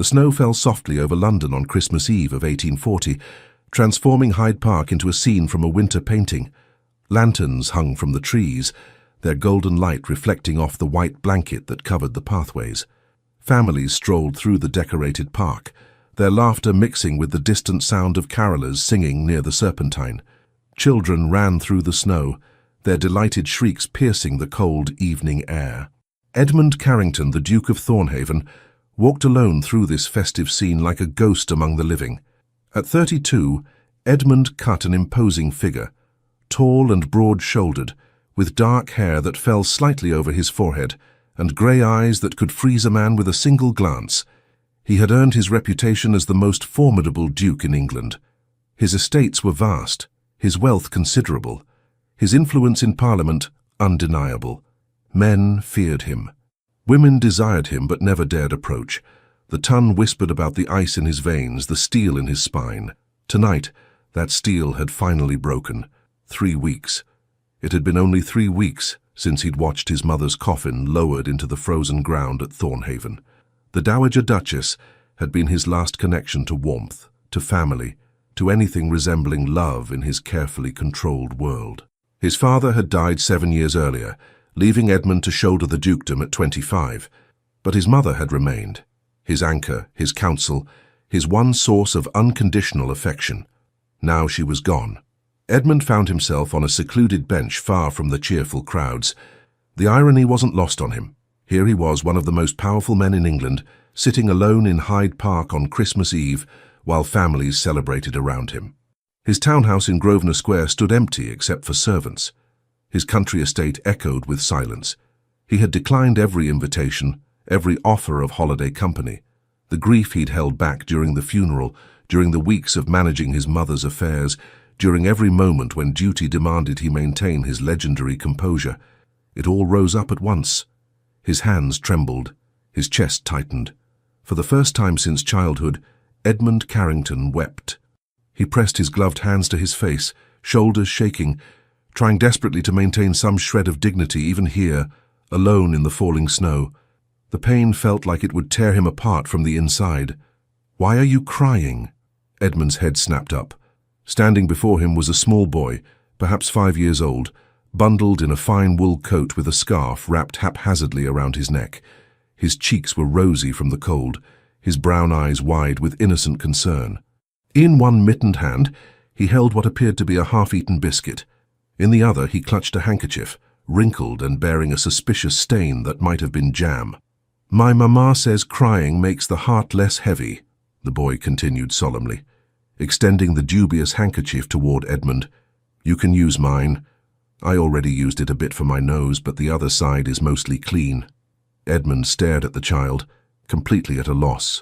The snow fell softly over London on Christmas Eve of 1840, transforming Hyde Park into a scene from a winter painting. Lanterns hung from the trees, their golden light reflecting off the white blanket that covered the pathways. Families strolled through the decorated park, their laughter mixing with the distant sound of carolers singing near the Serpentine. Children ran through the snow, their delighted shrieks piercing the cold evening air. Edmund Carrington, the Duke of Thornhaven, walked alone through this festive scene like a ghost among the living. At 32, Edmund cut an imposing figure, tall and broad-shouldered, with dark hair that fell slightly over his forehead, and grey eyes that could freeze a man with a single glance. He had earned his reputation as the most formidable duke in England. His estates were vast, his wealth considerable, his influence in Parliament undeniable. Men feared him. Women desired him but never dared approach. The Tun whispered about the ice in his veins, the steel in his spine. Tonight, that steel had finally broken. 3 weeks. It had been only 3 weeks since he'd watched his mother's coffin lowered into the frozen ground at Thornhaven. The Dowager Duchess had been his last connection to warmth, to family, to anything resembling love in his carefully controlled world. His father had died 7 years earlier, leaving Edmund to shoulder the dukedom at 25, but his mother had remained, his anchor, his counsel, his one source of unconditional affection. Now she was gone. Edmund found himself on a secluded bench far from the cheerful crowds. The irony wasn't lost on him. Here he was, one of the most powerful men in England, sitting alone in Hyde Park on Christmas Eve while families celebrated around him. His townhouse in Grosvenor Square stood empty except for servants. His country estate echoed with silence. He had declined every invitation, every offer of holiday company. The grief he'd held back during the funeral, during the weeks of managing his mother's affairs, during every moment when duty demanded he maintain his legendary composure, it all rose up at once. His hands trembled, his chest tightened. For the first time since childhood, Edmund Carrington wept. He pressed his gloved hands to his face, shoulders shaking, trying desperately to maintain some shred of dignity even here, alone in the falling snow. The pain felt like it would tear him apart from the inside. "Why are you crying?" Edmund's head snapped up. Standing before him was a small boy, perhaps 5 years old, bundled in a fine wool coat with a scarf wrapped haphazardly around his neck. His cheeks were rosy from the cold, his brown eyes wide with innocent concern. In one mittened hand, he held what appeared to be a half-eaten biscuit. In the other, he clutched a handkerchief, wrinkled and bearing a suspicious stain that might have been jam. "My mamma says crying makes the heart less heavy," the boy continued solemnly, extending the dubious handkerchief toward Edmund. "You can use mine. I already used it a bit for my nose, but the other side is mostly clean." Edmund stared at the child, completely at a loss.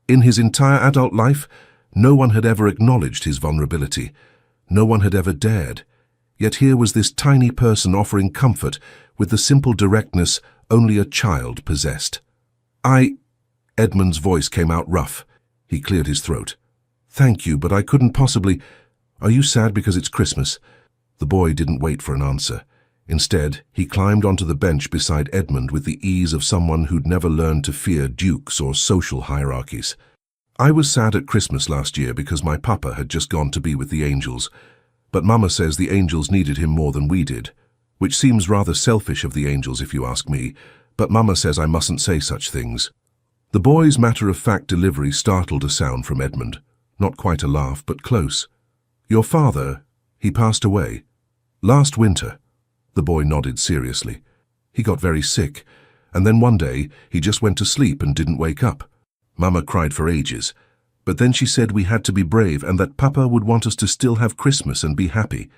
In his entire adult life, no one had ever acknowledged his vulnerability. No one had ever dared. Yet here was this tiny person offering comfort with the simple directness only a child possessed. Edmund's voice came out rough. He cleared his throat. "Thank you, but I couldn't possibly. Are you sad because it's Christmas?" The boy didn't wait for an answer. Instead, he climbed onto the bench beside Edmund with the ease of someone who'd never learned to fear dukes or social hierarchies. "I was sad at Christmas last year because my papa had just gone to be with the angels. But Mama says the angels needed him more than we did, which seems rather selfish of the angels if you ask me, but Mama says I mustn't say such things." The boy's matter-of-fact delivery startled a sound from Edmund. Not quite a laugh, but close. "Your father, he passed away. Last winter." The boy nodded seriously. "He got very sick, and then one day he just went to sleep and didn't wake up. Mama cried for ages. But then she said we had to be brave and that Papa would want us to still have Christmas and be happy."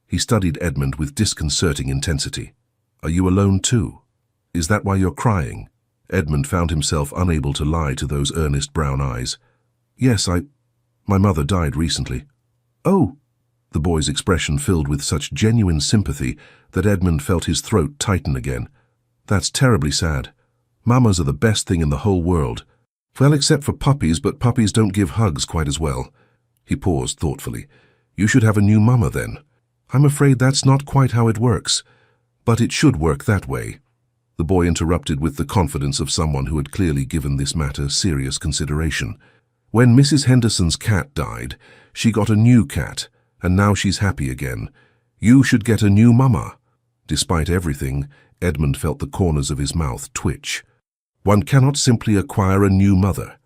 He studied Edmund with disconcerting intensity. "Are you alone too? Is that why you're crying?" Edmund found himself unable to lie to those earnest brown eyes. "Yes, my mother died recently." "Oh!" The boy's expression filled with such genuine sympathy that Edmund felt his throat tighten again. "That's terribly sad. Mamas are the best thing in the whole world. Well, except for puppies, but puppies don't give hugs quite as well." He paused thoughtfully. "You should have a new mama then." "I'm afraid that's not quite how it works, but it should work that way." the boy interrupted with the confidence of someone who had clearly given this matter serious consideration. When Mrs. Henderson's cat died, she got a new cat, and now she's happy again. You should get a new mama. Despite everything, Edmund felt the corners of his mouth twitch. One cannot simply acquire a new mother.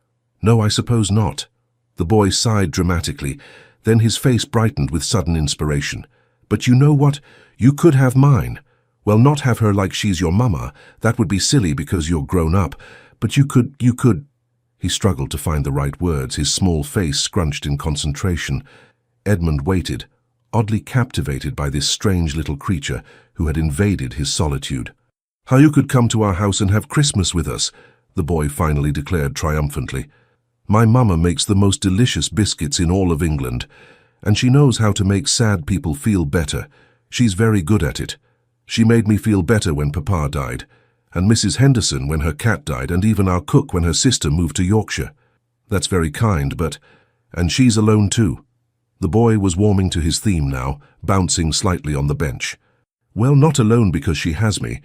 No, I suppose not. The boy sighed dramatically, then his face brightened with sudden inspiration. But you know what? You could have mine. Well, not have her like she's your mama. That would be silly because you're grown up. But you could... He struggled to find the right words, his small face scrunched in concentration. Edmund waited, oddly captivated by this strange little creature who had invaded his solitude. How you could come to our house and have Christmas with us, the boy finally declared triumphantly. My mama makes the most delicious biscuits in all of England, and she knows how to make sad people feel better. She's very good at it. She made me feel better when Papa died, and Mrs. Henderson when her cat died, and even our cook when her sister moved to Yorkshire. That's very kind, but... And she's alone too. The boy was warming to his theme now, bouncing slightly on the bench. Well, not alone because she has me,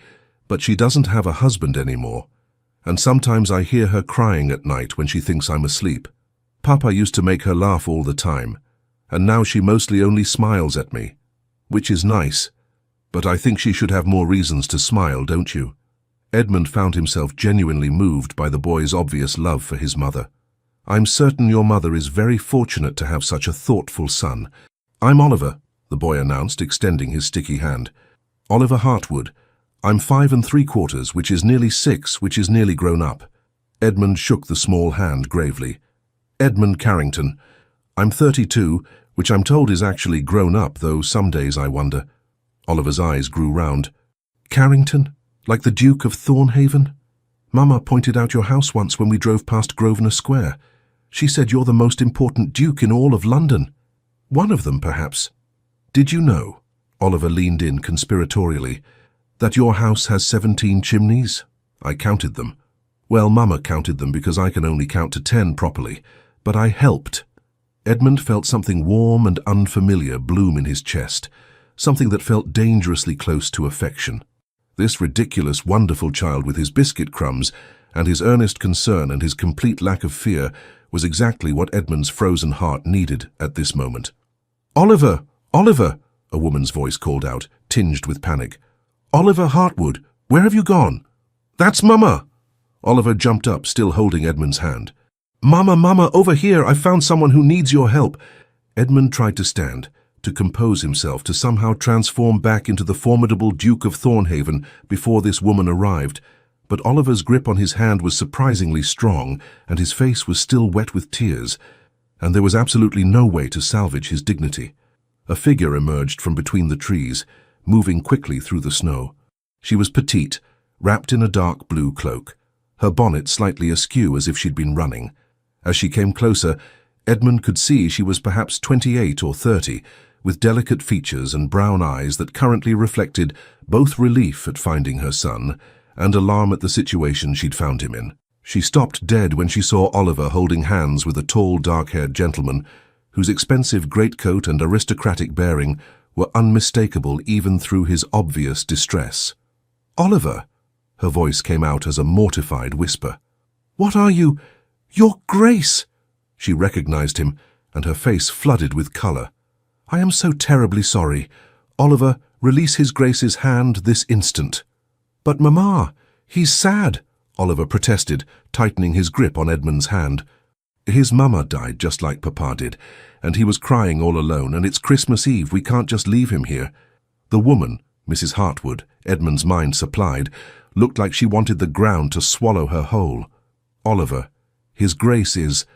but she doesn't have a husband anymore. And sometimes I hear her crying at night when she thinks I'm asleep. Papa used to make her laugh all the time, and now she mostly only smiles at me, which is nice. But I think she should have more reasons to smile, don't you? Edmund found himself genuinely moved by the boy's obvious love for his mother. I'm certain your mother is very fortunate to have such a thoughtful son. I'm Oliver, the boy announced, extending his sticky hand. Oliver Hartwood. I'm 5 3/4, which is nearly 6, which is nearly grown up. Edmund shook the small hand gravely. Edmund Carrington. I'm 32, which I'm told is actually grown up, though some days I wonder. Oliver's eyes grew round. Carrington? Like the Duke of Thornhaven? Mama pointed out your house once when we drove past Grosvenor Square. She said you're the most important duke in all of London. One of them, perhaps. Did you know, Oliver leaned in conspiratorially, that your house has 17 chimneys? I counted them. Well, Mama counted them because I can only count to 10 properly, but I helped. Edmund felt something warm and unfamiliar bloom in his chest, something that felt dangerously close to affection. This ridiculous, wonderful child with his biscuit crumbs and his earnest concern and his complete lack of fear was exactly what Edmund's frozen heart needed at this moment. Oliver! Oliver! A woman's voice called out, tinged with panic. Oliver Hartwood, where have you gone? That's Mama! Oliver jumped up, still holding Edmund's hand. Mama, Mama, over here! I've found someone who needs your help! Edmund tried to stand, to compose himself, to somehow transform back into the formidable Duke of Thornhaven before this woman arrived, but Oliver's grip on his hand was surprisingly strong, and his face was still wet with tears, and there was absolutely no way to salvage his dignity. A figure emerged from between the trees, moving quickly through the snow. She was petite, wrapped in a dark blue cloak, her bonnet slightly askew as if she'd been running. As she came closer, Edmund could see she was perhaps 28 or 30, with delicate features and brown eyes that currently reflected both relief at finding her son and alarm at the situation she'd found him in. She stopped dead when she saw Oliver holding hands with a tall, dark-haired gentleman whose expensive greatcoat and aristocratic bearing were unmistakable even through his obvious distress. Oliver! Her voice came out as a mortified whisper. What are you? Your Grace! She recognized him, and her face flooded with color. I am so terribly sorry. Oliver, release His Grace's hand this instant. But, Mamma, he's sad, Oliver protested, tightening his grip on Edmund's hand. His mama died just like Papa did, and he was crying all alone, and it's Christmas Eve, we can't just leave him here. The woman, Mrs. Hartwood, Edmund's mind supplied, looked like she wanted the ground to swallow her whole. Oliver, His Grace is...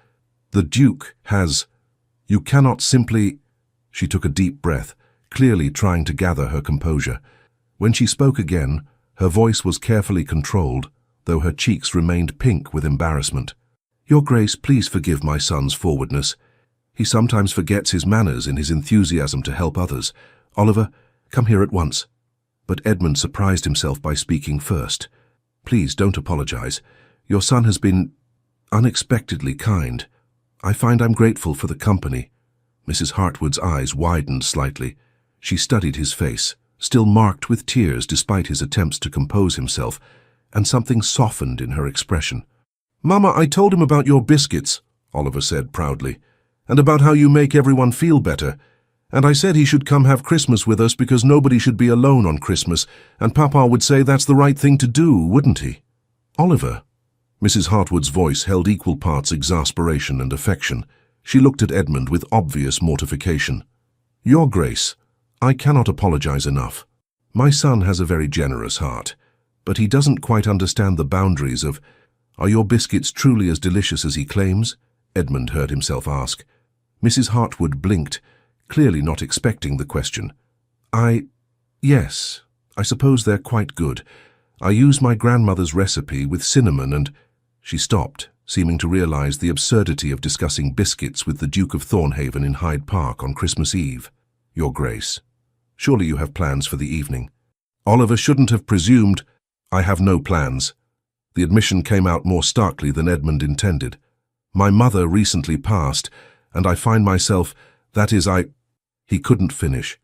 The Duke has... You cannot simply... She took a deep breath, clearly trying to gather her composure. When she spoke again, her voice was carefully controlled, though her cheeks remained pink with embarrassment. Your Grace, please forgive my son's forwardness. He sometimes forgets his manners in his enthusiasm to help others. Oliver, come here at once. But Edmund surprised himself by speaking first. Please don't apologize. Your son has been unexpectedly kind. I find I'm grateful for the company. Mrs. Hartwood's eyes widened slightly. She studied his face, still marked with tears despite his attempts to compose himself, and something softened in her expression. "Mama, I told him about your biscuits," Oliver said proudly, "and about how you make everyone feel better. And I said he should come have Christmas with us because nobody should be alone on Christmas, and Papa would say that's the right thing to do, wouldn't he?" "Oliver." Mrs. Hartwood's voice held equal parts exasperation and affection. She looked at Edmund with obvious mortification. "Your Grace, I cannot apologize enough. My son has a very generous heart, but he doesn't quite understand the boundaries of— Are your biscuits truly as delicious as he claims?" Edmund heard himself ask. Mrs. Hartwood blinked, clearly not expecting the question. Yes, I suppose they're quite good. I use my grandmother's recipe with cinnamon and—" She stopped, seeming to realize the absurdity of discussing biscuits with the Duke of Thornhaven in Hyde Park on Christmas Eve. "Your Grace, surely you have plans for the evening." Oliver shouldn't have presumed— "I have no plans." The admission came out more starkly than Edmund intended. "My mother recently passed, and I find myself— He couldn't finish.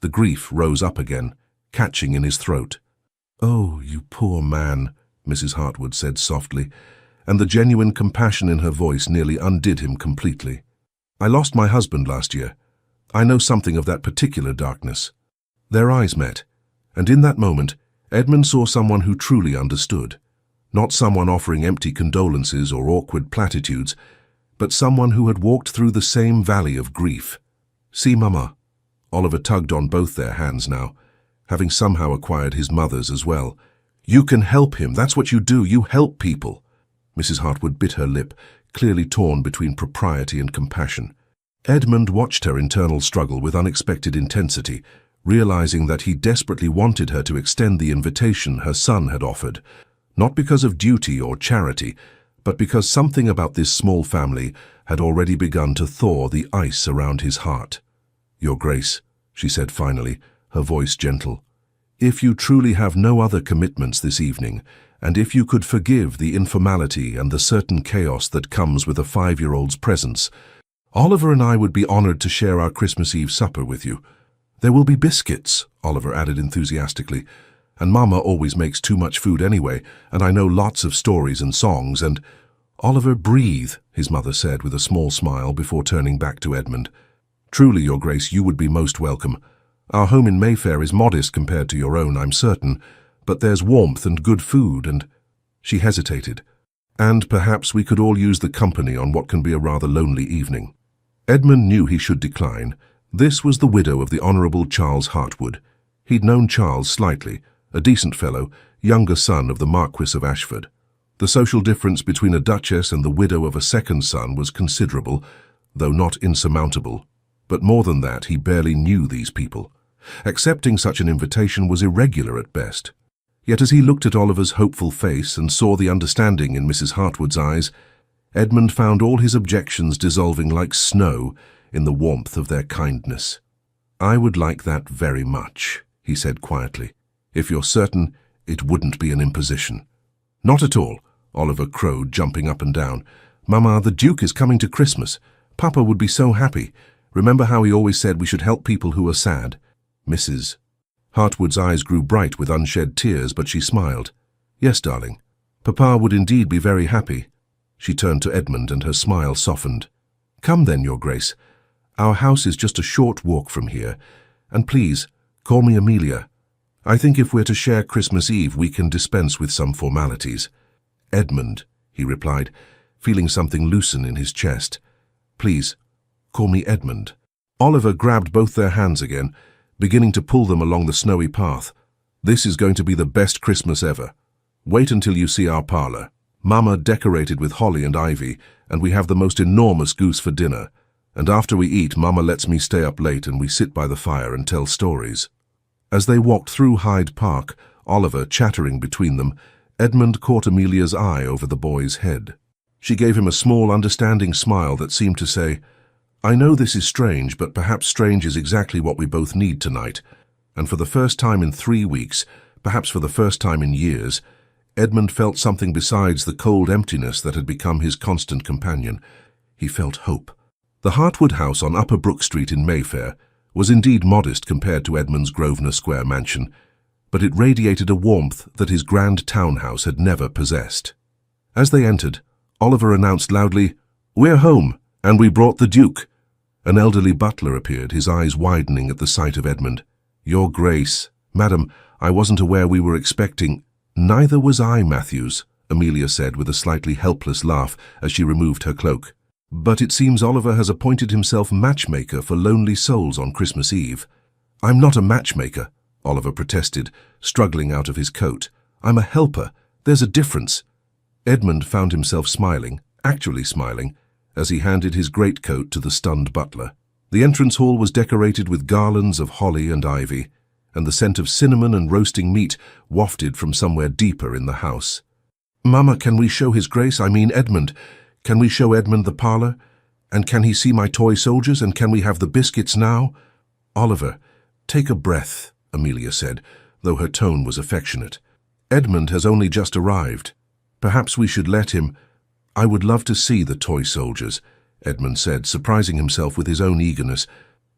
The grief rose up again, catching in his throat. "Oh, you poor man," Mrs. Hartwood said softly, and the genuine compassion in her voice nearly undid him completely. "I lost my husband last year. I know something of that particular darkness." Their eyes met, and in that moment, Edmund saw someone who truly understood. Not someone offering empty condolences or awkward platitudes, but someone who had walked through the same valley of grief. "See, Mama." Oliver tugged on both their hands now, having somehow acquired his mother's as well. "You can help him, that's what you do, you help people." Mrs. Hartwood bit her lip, clearly torn between propriety and compassion. Edmund watched her internal struggle with unexpected intensity, realizing that he desperately wanted her to extend the invitation her son had offered, not because of duty or charity, but because something about this small family had already begun to thaw the ice around his heart. "Your Grace," she said finally, her voice gentle, "if you truly have no other commitments this evening, and if you could forgive the informality and the certain chaos that comes with a 5-year-old's presence, Oliver and I would be honored to share our Christmas Eve supper with you. There will be biscuits," Oliver added enthusiastically, "and Mama always makes too much food anyway, and I know lots of stories and songs, and—" "Oliver, breathe," his mother said with a small smile before turning back to Edmund. "Truly, Your Grace, you would be most welcome. Our home in Mayfair is modest compared to your own, I'm certain, but there's warmth and good food and—" She hesitated. "And perhaps we could all use the company on what can be a rather lonely evening." Edmund knew he should decline. This was the widow of the Honourable Charles Hartwood. He'd known Charles slightly, a decent fellow, younger son of the Marquis of Ashford. The social difference between a duchess and the widow of a second son was considerable, though not insurmountable. But more than that, he barely knew these people. Accepting such an invitation was irregular at best. Yet as he looked at Oliver's hopeful face and saw the understanding in Mrs. Hartwood's eyes, Edmund found all his objections dissolving like snow in the warmth of their kindness. "I would like that very much," he said quietly, "if you're certain it wouldn't be an imposition." "Not at all," Oliver crowed, jumping up and down. "Mama, the Duke is coming to Christmas. Papa would be so happy. Remember how he always said we should help people who are sad?" Mrs. Hartwood's eyes grew bright with unshed tears, but she smiled. "Yes, darling. Papa would indeed be very happy." She turned to Edmund and her smile softened. "Come then, Your Grace. Our house is just a short walk from here. And please, call me Amelia. I think if we're to share Christmas Eve, we can dispense with some formalities." "Edmund," he replied, feeling something loosen in his chest. "Please, call me Edmund." Oliver grabbed both their hands again, beginning to pull them along the snowy path. "This is going to be the best Christmas ever. Wait until you see our parlour. Mama decorated with holly and ivy, and we have the most enormous goose for dinner. And after we eat, Mama lets me stay up late and we sit by the fire and tell stories." As they walked through Hyde Park, Oliver chattering between them, Edmund caught Amelia's eye over the boy's head. She gave him a small, understanding smile that seemed to say, "I know this is strange, but perhaps strange is exactly what we both need tonight." And for the first time in 3 weeks, perhaps for the first time in years, Edmund felt something besides the cold emptiness that had become his constant companion. He felt hope. The Hartwood house on Upper Brook Street in Mayfair was indeed modest compared to Edmund's Grosvenor Square mansion, but it radiated a warmth that his grand townhouse had never possessed. As they entered, Oliver announced loudly, "We're home, and we brought the Duke." An elderly butler appeared, his eyes widening at the sight of Edmund. "Your Grace, Madam, I wasn't aware we were expecting—" "Neither was I, Matthews," Amelia said with a slightly helpless laugh as she removed her cloak. "But it seems Oliver has appointed himself matchmaker for lonely souls on Christmas Eve." "I'm not a matchmaker," Oliver protested, struggling out of his coat. "I'm a helper. There's a difference." Edmund found himself smiling, actually smiling, as he handed his greatcoat to the stunned butler. The entrance hall was decorated with garlands of holly and ivy, and the scent of cinnamon and roasting meat wafted from somewhere deeper in the house. "Mama, can we show His Grace, I mean Edmund? Can we show Edmund the parlour? And can he see my toy soldiers, and can we have the biscuits now?" "Oliver, take a breath," Amelia said, though her tone was affectionate. "Edmund has only just arrived. Perhaps we should let him—" "I would love to see the toy soldiers," Edmund said, surprising himself with his own eagerness.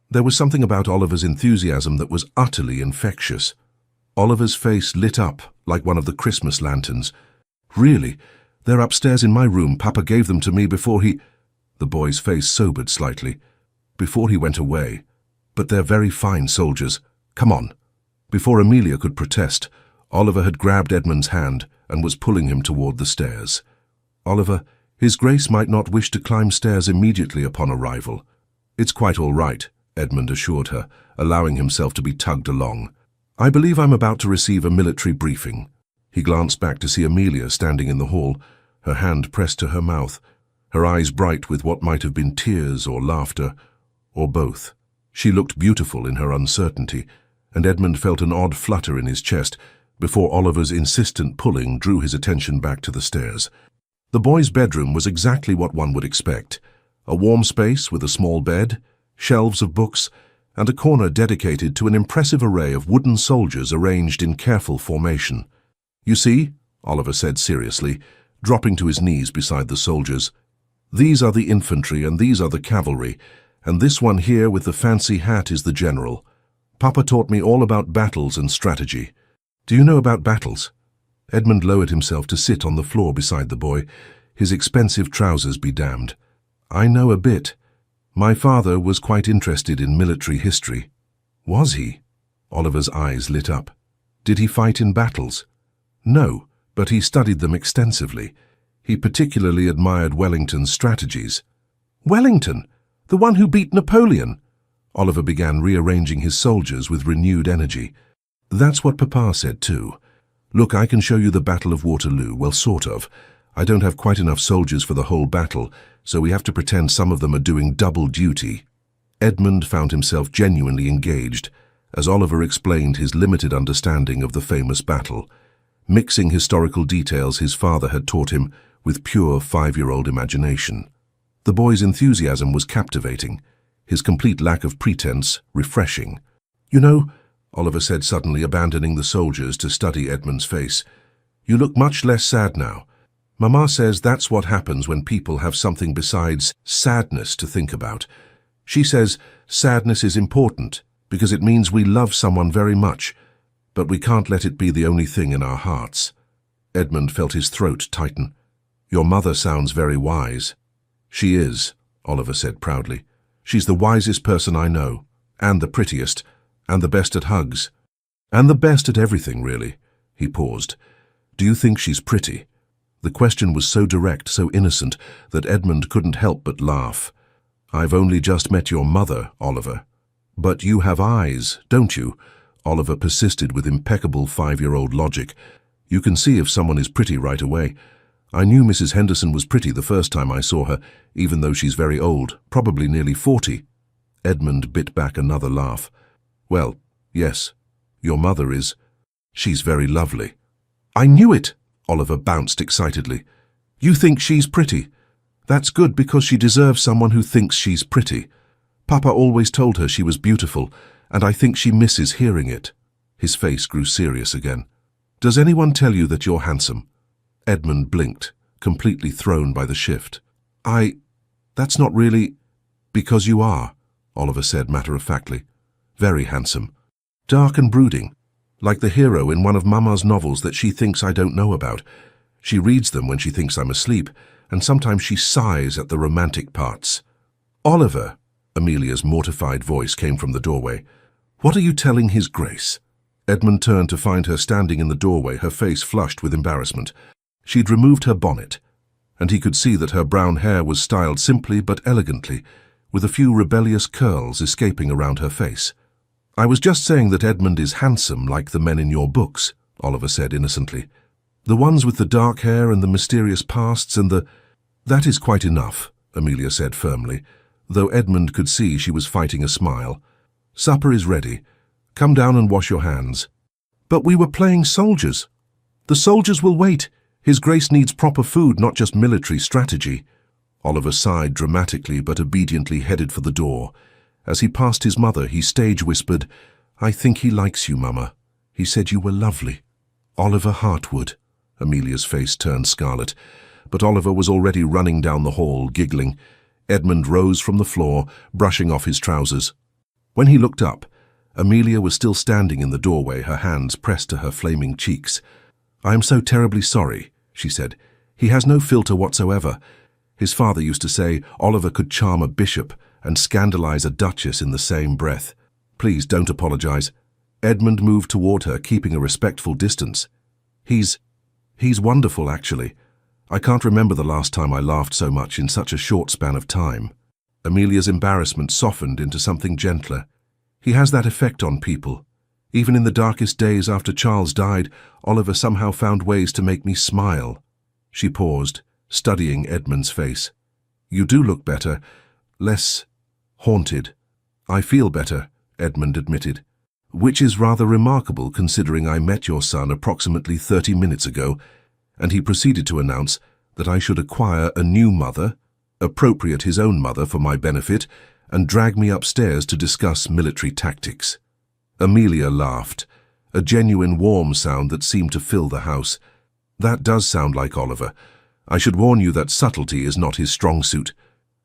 There was something about Oliver's enthusiasm that was utterly infectious. Oliver's face lit up like one of the Christmas lanterns. "Really? They're upstairs in my room. Papa gave them to me before he—" The boy's face sobered slightly. "Before he went away. But they're very fine soldiers. Come on." Before Amelia could protest, Oliver had grabbed Edmund's hand and was pulling him toward the stairs. "Oliver, His Grace might not wish to climb stairs immediately upon arrival." "It's quite all right," Edmund assured her, allowing himself to be tugged along. "I believe I'm about to receive a military briefing." He glanced back to see Amelia standing in the hall, her hand pressed to her mouth, her eyes bright with what might have been tears or laughter, or both. She looked beautiful in her uncertainty, and Edmund felt an odd flutter in his chest before Oliver's insistent pulling drew his attention back to the stairs. The boy's bedroom was exactly what one would expect. A warm space with a small bed, shelves of books, and a corner dedicated to an impressive array of wooden soldiers arranged in careful formation. "You see," Oliver said seriously, dropping to his knees beside the soldiers, "these are the infantry and these are the cavalry, and this one here with the fancy hat is the general. Papa taught me all about battles and strategy. Do you know about battles?" Edmund lowered himself to sit on the floor beside the boy, his expensive trousers be damned. "I know a bit. My father was quite interested in military history." "Was he?" Oliver's eyes lit up. "Did he fight in battles?" "No, but he studied them extensively. He particularly admired Wellington's strategies." "Wellington? The one who beat Napoleon?" Oliver began rearranging his soldiers with renewed energy. "That's what Papa said too. Look, I can show you the Battle of Waterloo, well, sort of. I don't have quite enough soldiers for the whole battle, so we have to pretend some of them are doing double duty." Edmund found himself genuinely engaged as Oliver explained his limited understanding of the famous battle, mixing historical details his father had taught him with pure 5-year-old imagination. The boy's enthusiasm was captivating, his complete lack of pretense refreshing. "You know," Oliver said suddenly, abandoning the soldiers to study Edmund's face, "you look much less sad now. Mama says that's what happens when people have something besides sadness to think about. She says sadness is important because it means we love someone very much, but we can't let it be the only thing in our hearts." Edmund felt his throat tighten. "Your mother sounds very wise." "She is," Oliver said proudly. "She's the wisest person I know, and the prettiest, and the best at hugs, and the best at everything, really." He paused. "Do you think she's pretty?" The question was so direct, so innocent, that Edmund couldn't help but laugh. "I've only just met your mother, Oliver." "But you have eyes, don't you?" Oliver persisted with impeccable 5-year-old logic. "You can see if someone is pretty right away. I knew Mrs. Henderson was pretty the first time I saw her, even though she's very old, probably nearly 40. Edmund bit back another laugh. "Well, yes, your mother is. She's very lovely." "I knew it!" Oliver bounced excitedly. "You think she's pretty? That's good because she deserves someone who thinks she's pretty. Papa always told her she was beautiful, and I think she misses hearing it." His face grew serious again. "Does anyone tell you that you're handsome?" Edmund blinked, completely thrown by the shift. That's not really—" "Because you are," Oliver said matter-of-factly. "Very handsome. Dark and brooding. like the hero in one of Mama's novels that she thinks I don't know about. She reads them when she thinks I'm asleep, and sometimes she sighs at the romantic parts. Oliver, Amelia's mortified voice came from the doorway. What are you telling His Grace? Edmund turned to find her standing in the doorway, her face flushed with embarrassment. She'd removed her bonnet, and he could see that her brown hair was styled simply but elegantly, with a few rebellious curls escaping around her face. I was just saying that Edmund is handsome like the men in your books, Oliver said innocently. The ones with the dark hair and the mysterious pasts and the— That is quite enough, Amelia said firmly, though Edmund could see she was fighting a smile. Supper is ready. Come down and wash your hands. But we were playing soldiers. The soldiers will wait. His Grace needs proper food, not just military strategy. Oliver sighed dramatically but obediently headed for the door. As he passed his mother, he stage-whispered, I think he likes you, Mama. He said you were lovely. Oliver Hartwood. Amelia's face turned scarlet, but Oliver was already running down the hall, giggling. Edmund rose from the floor, brushing off his trousers. When he looked up, Amelia was still standing in the doorway, her hands pressed to her flaming cheeks. I am so terribly sorry, she said. He has no filter whatsoever. His father used to say Oliver could charm a bishop and scandalize a duchess in the same breath. Please don't apologize. Edmund moved toward her, keeping a respectful distance. He's wonderful, actually. I can't remember the last time I laughed so much in such a short span of time. Amelia's embarrassment softened into something gentler. He has that effect on people. Even in the darkest days after Charles died, Oliver somehow found ways to make me smile. She paused, studying Edmund's face. You do look better, less haunted. I feel better, Edmund admitted, which is rather remarkable considering I met your son approximately 30 minutes ago, and he proceeded to announce that I should acquire a new mother, appropriate his own mother for my benefit, and drag me upstairs to discuss military tactics. Amelia laughed, a genuine warm sound that seemed to fill the house. That does sound like Oliver. I should warn you that subtlety is not his strong suit.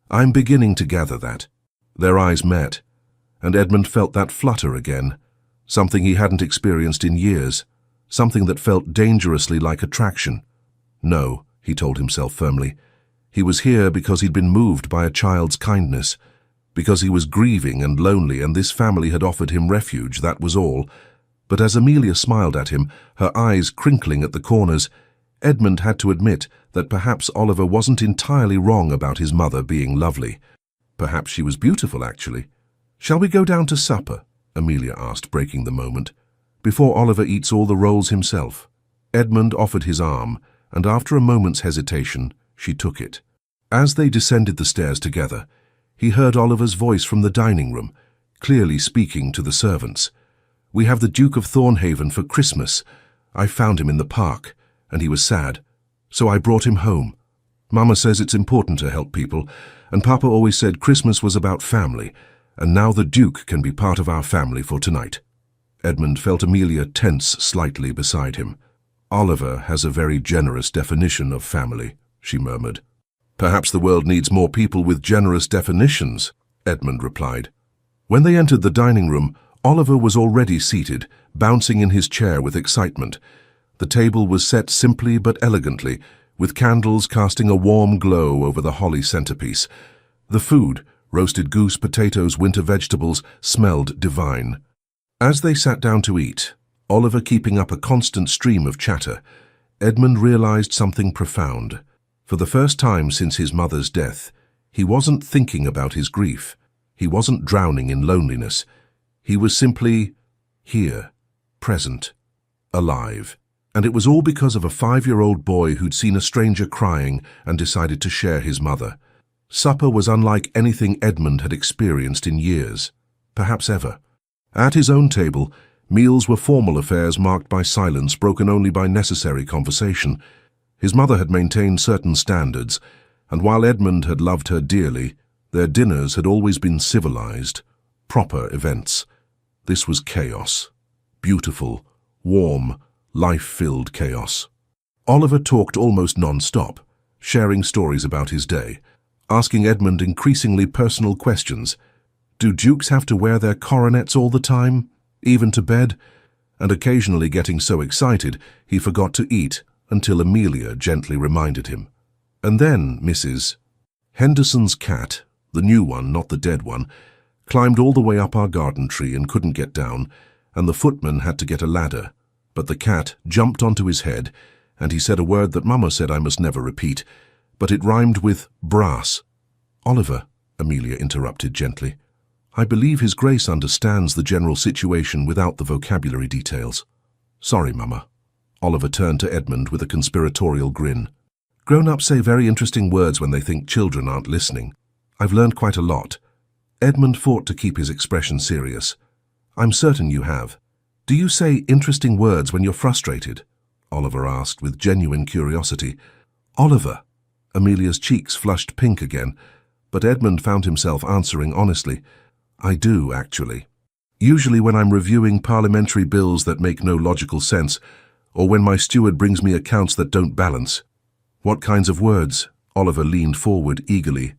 I'm beginning to gather that. Their eyes met, and Edmund felt that flutter again, something he hadn't experienced in years, something that felt dangerously like attraction. No, he told himself firmly. He was here because he'd been moved by a child's kindness, because he was grieving and lonely and this family had offered him refuge, that was all. But as Amelia smiled at him, her eyes crinkling at the corners, Edmund had to admit that perhaps Oliver wasn't entirely wrong about his mother being lovely. Perhaps she was beautiful, actually. Shall we go down to supper? Amelia asked, breaking the moment. Before Oliver eats all the rolls himself. Edmund offered his arm, and after a moment's hesitation, she took it. As they descended the stairs together, he heard Oliver's voice from the dining room, clearly speaking to the servants. We have the Duke of Thornhaven for Christmas. I found him in the park, and he was sad, so I brought him home. Mama says it's important to help people, and Papa always said Christmas was about family, and now the Duke can be part of our family for tonight. Edmund felt Amelia tense slightly beside him. Oliver has a very generous definition of family, she murmured. Perhaps the world needs more people with generous definitions, Edmund replied. When they entered the dining room, Oliver was already seated, bouncing in his chair with excitement. The table was set simply but elegantly, with candles casting a warm glow over the holly centerpiece. The food, roasted goose, potatoes, winter vegetables, smelled divine. As they sat down to eat, Oliver keeping up a constant stream of chatter, Edmund realized something profound. For the first time since his mother's death, he wasn't thinking about his grief. He wasn't drowning in loneliness. He was simply here, present, alive. And it was all because of a 5-year-old boy who'd seen a stranger crying and decided to share his mother. Supper was unlike anything Edmund had experienced in years, perhaps ever. At his own table, meals were formal affairs marked by silence broken only by necessary conversation. His mother had maintained certain standards, and while Edmund had loved her dearly, their dinners had always been civilized, proper events. This was chaos. Beautiful, warm, life-filled chaos. Oliver talked almost non-stop, sharing stories about his day, asking Edmund increasingly personal questions. Do dukes have to wear their coronets all the time, even to bed? and occasionally getting so excited he forgot to eat until Amelia gently reminded him. And then Mrs. Henderson's cat, the new one, not the dead one, climbed all the way up our garden tree and couldn't get down, and the footman had to get a ladder. But the cat jumped onto his head, and he said a word that Mama said I must never repeat, but it rhymed with brass. Oliver, Amelia interrupted gently, I believe His Grace understands the general situation without the vocabulary details. Sorry, Mama. Oliver turned to Edmund with a conspiratorial grin. Grown-ups say very interesting words when they think children aren't listening. I've learned quite a lot. Edmund fought to keep his expression serious. I'm certain you have. Do you say interesting words when you're frustrated? Oliver asked with genuine curiosity. Oliver. Amelia's cheeks flushed pink again, but Edmund found himself answering honestly. I do, actually. Usually when I'm reviewing parliamentary bills that make no logical sense, or when my steward brings me accounts that don't balance. What kinds of words? Oliver leaned forward eagerly.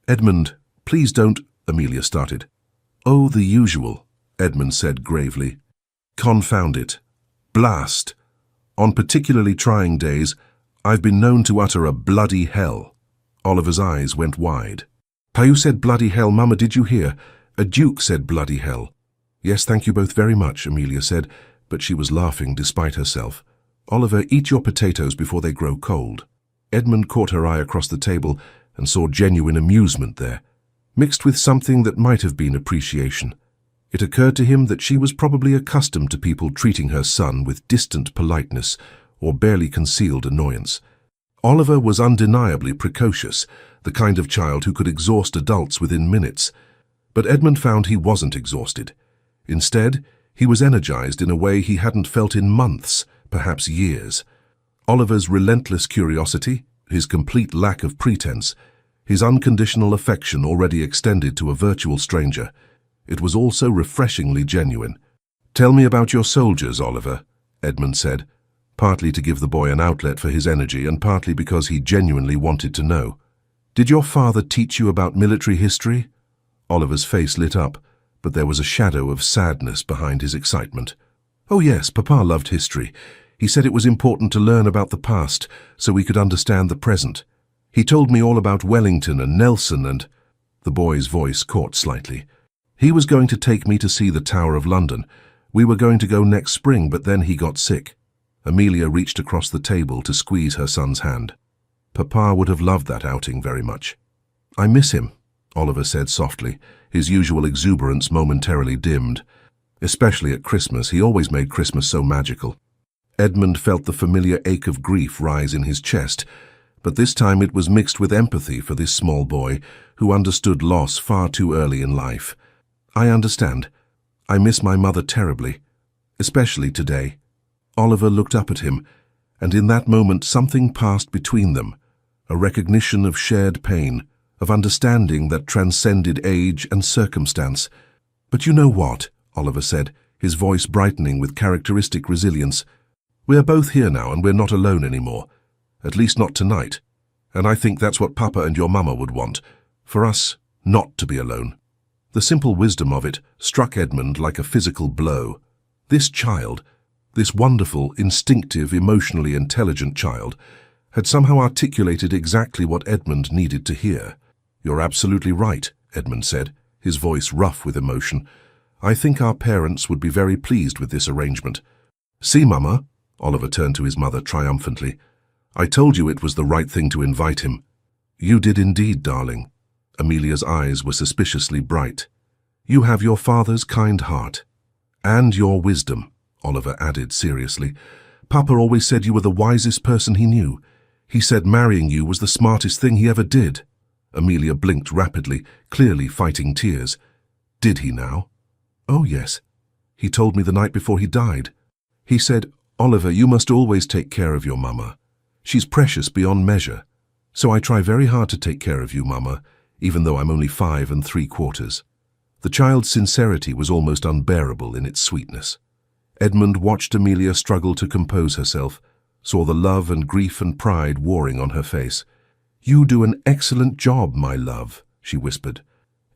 Edmund, please don't, Amelia started. Oh, the usual, Edmund said gravely. Confound it. Blast. On particularly trying days, I've been known to utter a bloody hell. Oliver's eyes went wide. Caillou said bloody hell, Mama, did you hear? A duke said bloody hell. Yes, thank you both very much, Amelia said, but she was laughing despite herself. Oliver, eat your potatoes before they grow cold. Edmund caught her eye across the table and saw genuine amusement there, mixed with something that might have been appreciation. It occurred to him that she was probably accustomed to people treating her son with distant politeness or barely concealed annoyance. Oliver was undeniably precocious, the kind of child who could exhaust adults within minutes. But Edmund found he wasn't exhausted. Instead, he was energized in a way he hadn't felt in months, perhaps years. Oliver's relentless curiosity, his complete lack of pretense, his unconditional affection already extended to a virtual stranger. It was also refreshingly genuine. Tell me about your soldiers, Oliver, Edmund said, partly to give the boy an outlet for his energy and partly because he genuinely wanted to know. Did your father teach you about military history? Oliver's face lit up, but there was a shadow of sadness behind his excitement. Oh yes, Papa loved history. He said it was important to learn about the past so we could understand the present. He told me all about Wellington and Nelson and... The boy's voice caught slightly. He was going to take me to see the Tower of London. We were going to go next spring, but then he got sick. Amelia reached across the table to squeeze her son's hand. Papa would have loved that outing very much. I miss him, Oliver said softly, his usual exuberance momentarily dimmed. Especially at Christmas, he always made Christmas so magical. Edmund felt the familiar ache of grief rise in his chest, but this time it was mixed with empathy for this small boy who understood loss far too early in life. I understand. I miss my mother terribly, especially today. Oliver looked up at him, and in that moment something passed between them, a recognition of shared pain, of understanding that transcended age and circumstance. But you know what, Oliver said, his voice brightening with characteristic resilience. We're both here now and we're not alone anymore. At least not tonight. And I think that's what Papa and your Mama would want, for us not to be alone. The simple wisdom of it struck Edmund like a physical blow. This child, this wonderful, instinctive, emotionally intelligent child, had somehow articulated exactly what Edmund needed to hear. You're absolutely right, Edmund said, his voice rough with emotion. I think our parents would be very pleased with this arrangement. See, Mama, Oliver turned to his mother triumphantly. I told you it was the right thing to invite him. You did indeed, darling. Amelia's eyes were suspiciously bright. You have your father's kind heart. And your wisdom, Oliver added seriously. Papa always said you were the wisest person he knew. He said marrying you was the smartest thing he ever did. Amelia blinked rapidly, clearly fighting tears. Did he now? Oh, yes. He told me the night before he died. He said, Oliver, you must always take care of your Mama. She's precious beyond measure. So I try very hard to take care of you, Mama, even though I'm only 5 3/4. The child's sincerity was almost unbearable in its sweetness. Edmund watched Amelia struggle to compose herself, saw the love and grief and pride warring on her face. You do an excellent job, my love, she whispered.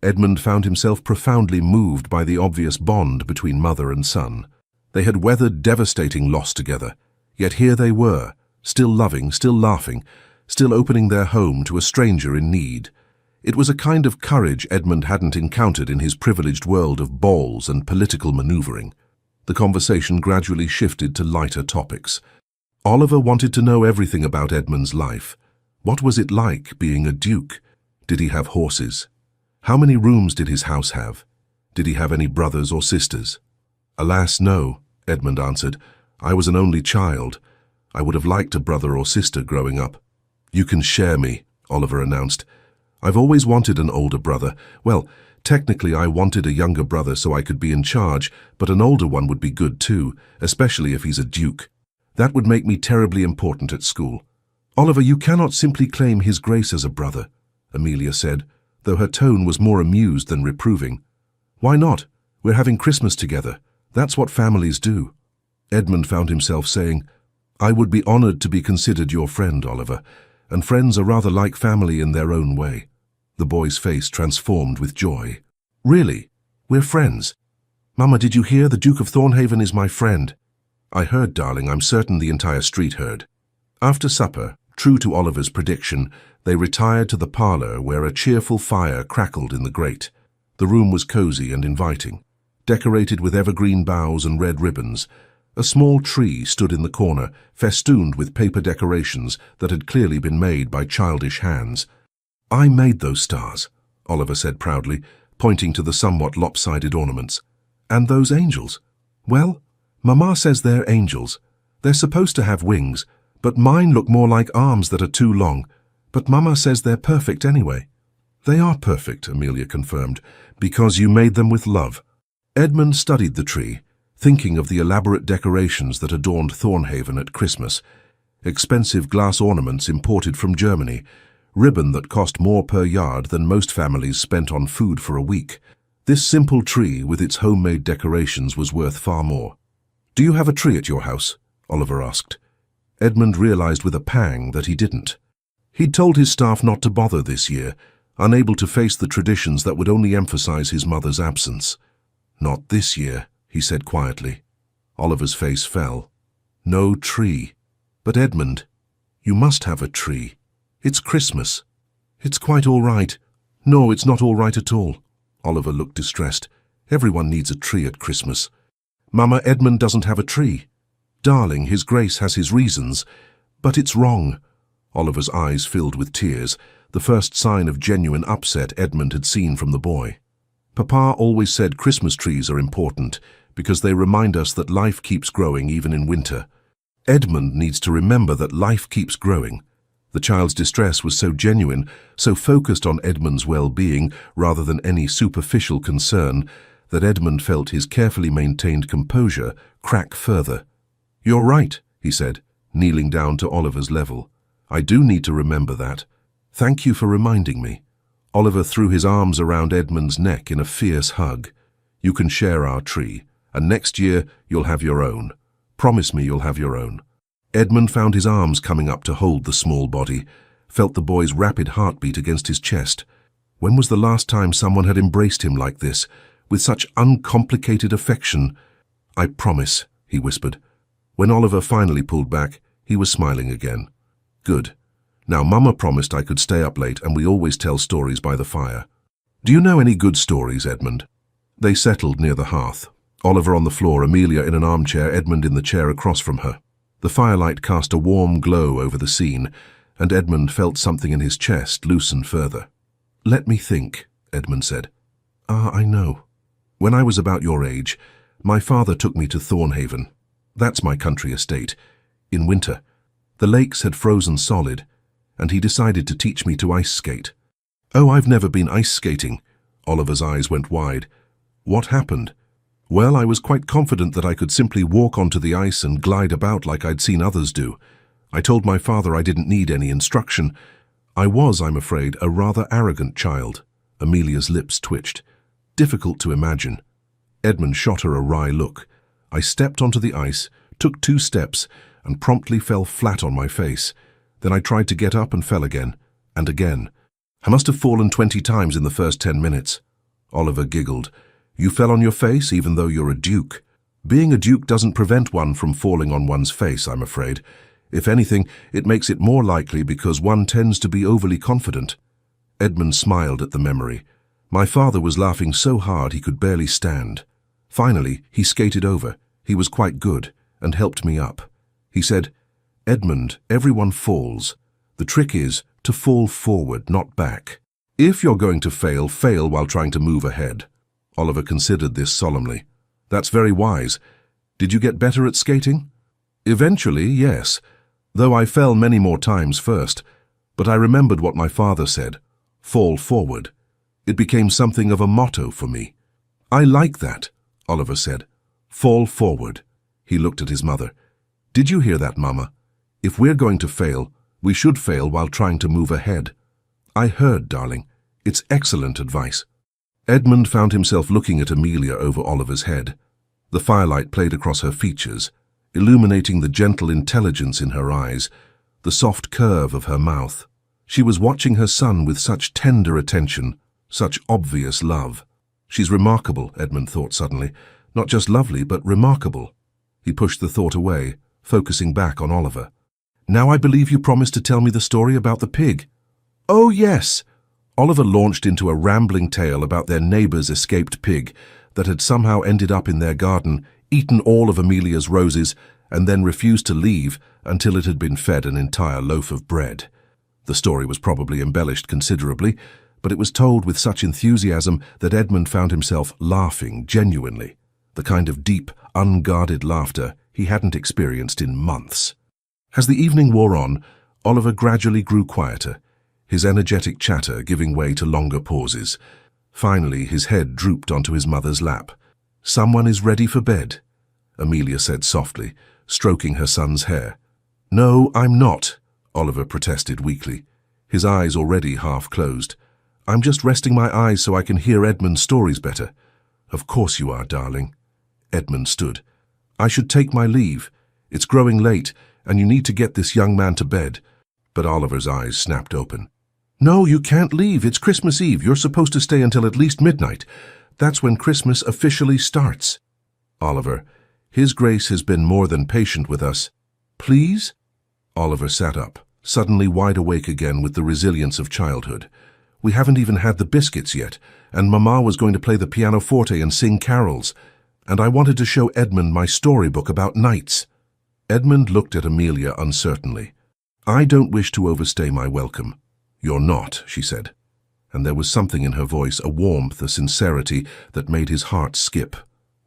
Edmund found himself profoundly moved by the obvious bond between mother and son. They had weathered devastating loss together, yet here they were, still loving, still laughing, still opening their home to a stranger in need. It was a kind of courage Edmund hadn't encountered in his privileged world of balls and political maneuvering. The conversation gradually shifted to lighter topics. Oliver wanted to know everything about Edmund's life. What was it like being a duke? Did he have horses? How many rooms did his house have? Did he have any brothers or sisters? Alas, no, Edmund answered. I was an only child. I would have liked a brother or sister growing up. You can share me, Oliver announced. I've always wanted an older brother. Well, technically I wanted a younger brother so I could be in charge, but an older one would be good too, especially if he's a duke. That would make me terribly important at school. Oliver, you cannot simply claim his grace as a brother, Amelia said, though her tone was more amused than reproving. Why not? We're having Christmas together. That's what families do. Edmund found himself saying, I would be honored to be considered your friend, Oliver, and friends are rather like family in their own way. The boy's face transformed with joy. Really? We're friends? Mama, did you hear? The Duke of Thornhaven is my friend. I heard, darling. I'm certain the entire street heard. After supper, true to Oliver's prediction, they retired to the parlor where a cheerful fire crackled in the grate. The room was cozy and inviting, decorated with evergreen boughs and red ribbons. A small tree stood in the corner, festooned with paper decorations that had clearly been made by childish hands. I made those stars, Oliver said proudly, pointing to the somewhat lopsided ornaments. And those angels? Well, Mama says they're angels. They're supposed to have wings, but mine look more like arms that are too long. But Mama says they're perfect anyway. They are perfect, Amelia confirmed, because you made them with love. Edmund studied the tree, thinking of the elaborate decorations that adorned Thornhaven at Christmas. Expensive glass ornaments imported from Germany, ribbon that cost more per yard than most families spent on food for a week. This simple tree with its homemade decorations was worth far more. Do you have a tree at your house? Oliver asked. Edmund realized with a pang that he didn't. He'd told his staff not to bother this year, unable to face the traditions that would only emphasize his mother's absence. Not this year, he said quietly. Oliver's face fell. No tree. But Edmund, you must have a tree. It's Christmas. It's quite all right. No, it's not all right at all. Oliver looked distressed. Everyone needs a tree at Christmas. Mama, Edmund doesn't have a tree. Darling, His Grace has his reasons, but it's wrong. Oliver's eyes filled with tears, the first sign of genuine upset Edmund had seen from the boy. Papa always said Christmas trees are important because they remind us that life keeps growing even in winter. Edmund needs to remember that life keeps growing. The child's distress was so genuine, so focused on Edmund's well-being rather than any superficial concern, that Edmund felt his carefully maintained composure crack further. You're right, he said, kneeling down to Oliver's level. I do need to remember that. Thank you for reminding me. Oliver threw his arms around Edmund's neck in a fierce hug. You can share our tree, and next year you'll have your own. Promise me you'll have your own. Edmund found his arms coming up to hold the small body, felt the boy's rapid heartbeat against his chest. When was the last time someone had embraced him like this, with such uncomplicated affection? I promise, he whispered. When Oliver finally pulled back, he was smiling again. Good. Now, Mama promised I could stay up late, and we always tell stories by the fire. Do you know any good stories, Edmund? They settled near the hearth. Oliver on the floor, Amelia in an armchair, Edmund in the chair across from her. The firelight cast a warm glow over the scene, and Edmund felt something in his chest loosen further. Let me think, Edmund said. I know. When I was about your age, my father took me to Thornhaven. That's my country estate. In winter, the lakes had frozen solid, and he decided to teach me to ice skate. Oh, I've never been ice skating. Oliver's eyes went wide. What happened? Well, I was quite confident that I could simply walk onto the ice and glide about like I'd seen others do. I told my father I didn't need any instruction. I was, I'm afraid, a rather arrogant child. Amelia's lips twitched. Difficult to imagine. Edmund shot her a wry look. I stepped onto the ice, took 2 steps, and promptly fell flat on my face. Then I tried to get up and fell again, and again. I must have fallen 20 times in the first 10 minutes. Oliver giggled. You fell on your face even though you're a duke. Being a duke doesn't prevent one from falling on one's face, I'm afraid. If anything, it makes it more likely because one tends to be overly confident. Edmund smiled at the memory. My father was laughing so hard he could barely stand. Finally, he skated over. He was quite good, and helped me up. He said, "Edmund, everyone falls. The trick is to fall forward, not back. If you're going to fail, fail while trying to move ahead." Oliver considered this solemnly. "That's very wise. Did you get better at skating?" "Eventually, yes, though I fell many more times first. But I remembered what my father said, fall forward. It became something of a motto for me." "I like that," Oliver said. "Fall forward." He looked at his mother. "Did you hear that, Mama? If we're going to fail, we should fail while trying to move ahead." "I heard, darling. It's excellent advice." Edmund found himself looking at Amelia over Oliver's head. The firelight played across her features, illuminating the gentle intelligence in her eyes, the soft curve of her mouth. She was watching her son with such tender attention, such obvious love. "She's remarkable," Edmund thought suddenly. "Not just lovely, but remarkable." He pushed the thought away, focusing back on Oliver. "Now I believe you promised to tell me the story about the pig." "Oh, yes." Oliver launched into a rambling tale about their neighbour's escaped pig that had somehow ended up in their garden, eaten all of Amelia's roses, and then refused to leave until it had been fed an entire loaf of bread. The story was probably embellished considerably, but it was told with such enthusiasm that Edmund found himself laughing genuinely, the kind of deep, unguarded laughter he hadn't experienced in months. As the evening wore on, Oliver gradually grew quieter, his energetic chatter giving way to longer pauses. Finally, his head drooped onto his mother's lap. "Someone is ready for bed," Amelia said softly, stroking her son's hair. "No, I'm not," Oliver protested weakly, his eyes already half closed. "I'm just resting my eyes so I can hear Edmund's stories better." "Of course you are, darling." Edmund stood. "I should take my leave. It's growing late, and you need to get this young man to bed." But Oliver's eyes snapped open. "No, you can't leave. It's Christmas Eve. You're supposed to stay until at least midnight. That's when Christmas officially starts." "Oliver, His Grace has been more than patient with us." "Please?" Oliver sat up, suddenly wide awake again with the resilience of childhood. "We haven't even had the biscuits yet, and Mama was going to play the pianoforte and sing carols, and I wanted to show Edmund my storybook about knights." Edmund looked at Amelia uncertainly. "I don't wish to overstay my welcome." "You're not," she said, and there was something in her voice, a warmth, a sincerity that made his heart skip.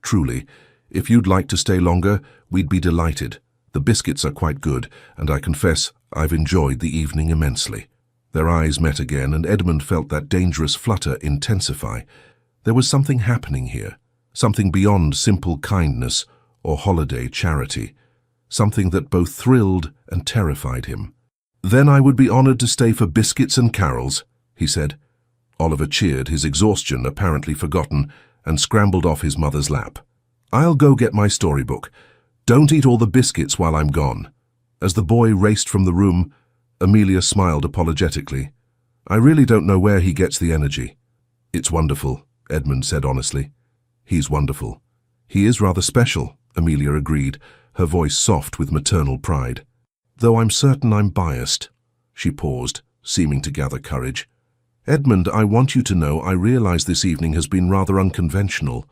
"Truly, if you'd like to stay longer, we'd be delighted. The biscuits are quite good, and I confess I've enjoyed the evening immensely." Their eyes met again, and Edmund felt that dangerous flutter intensify. There was something happening here, something beyond simple kindness or holiday charity, something that both thrilled and terrified him. "Then I would be honored to stay for biscuits and carols," he said. Oliver cheered, his exhaustion apparently forgotten, and scrambled off his mother's lap. "I'll go get my storybook. Don't eat all the biscuits while I'm gone." As the boy raced from the room, Amelia smiled apologetically. "I really don't know where he gets the energy." "It's wonderful," Edmund said honestly. "He's wonderful." "He is rather special," Amelia agreed, her voice soft with maternal pride. "Though I'm certain I'm biased." She paused, seeming to gather courage. "Edmund, I want you to know I realize this evening has been rather unconventional,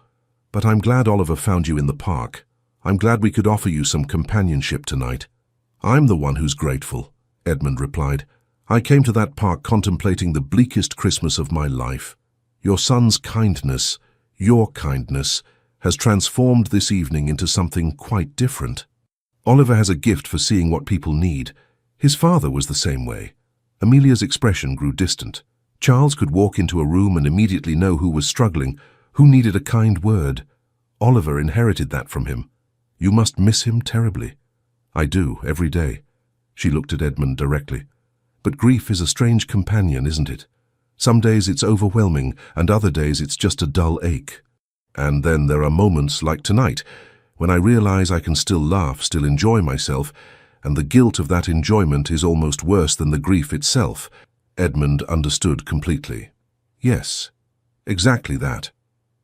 but I'm glad Oliver found you in the park. I'm glad we could offer you some companionship tonight." "I'm the one who's grateful," Edmund replied. "I came to that park contemplating the bleakest Christmas of my life. Your son's kindness, your kindness, has transformed this evening into something quite different. Oliver has a gift for seeing what people need. His father was the same way." Amelia's expression grew distant. Charles could walk into a room and immediately know who was struggling, who needed a kind word. Oliver inherited that from him. "You must miss him terribly." "I do, every day." She looked at Edmund directly. "But grief is a strange companion, isn't it? Some days it's overwhelming, and other days it's just a dull ache. And then there are moments like tonight, when I realize I can still laugh, still enjoy myself, and the guilt of that enjoyment is almost worse than the grief itself." Edmund understood completely. "Yes, exactly that."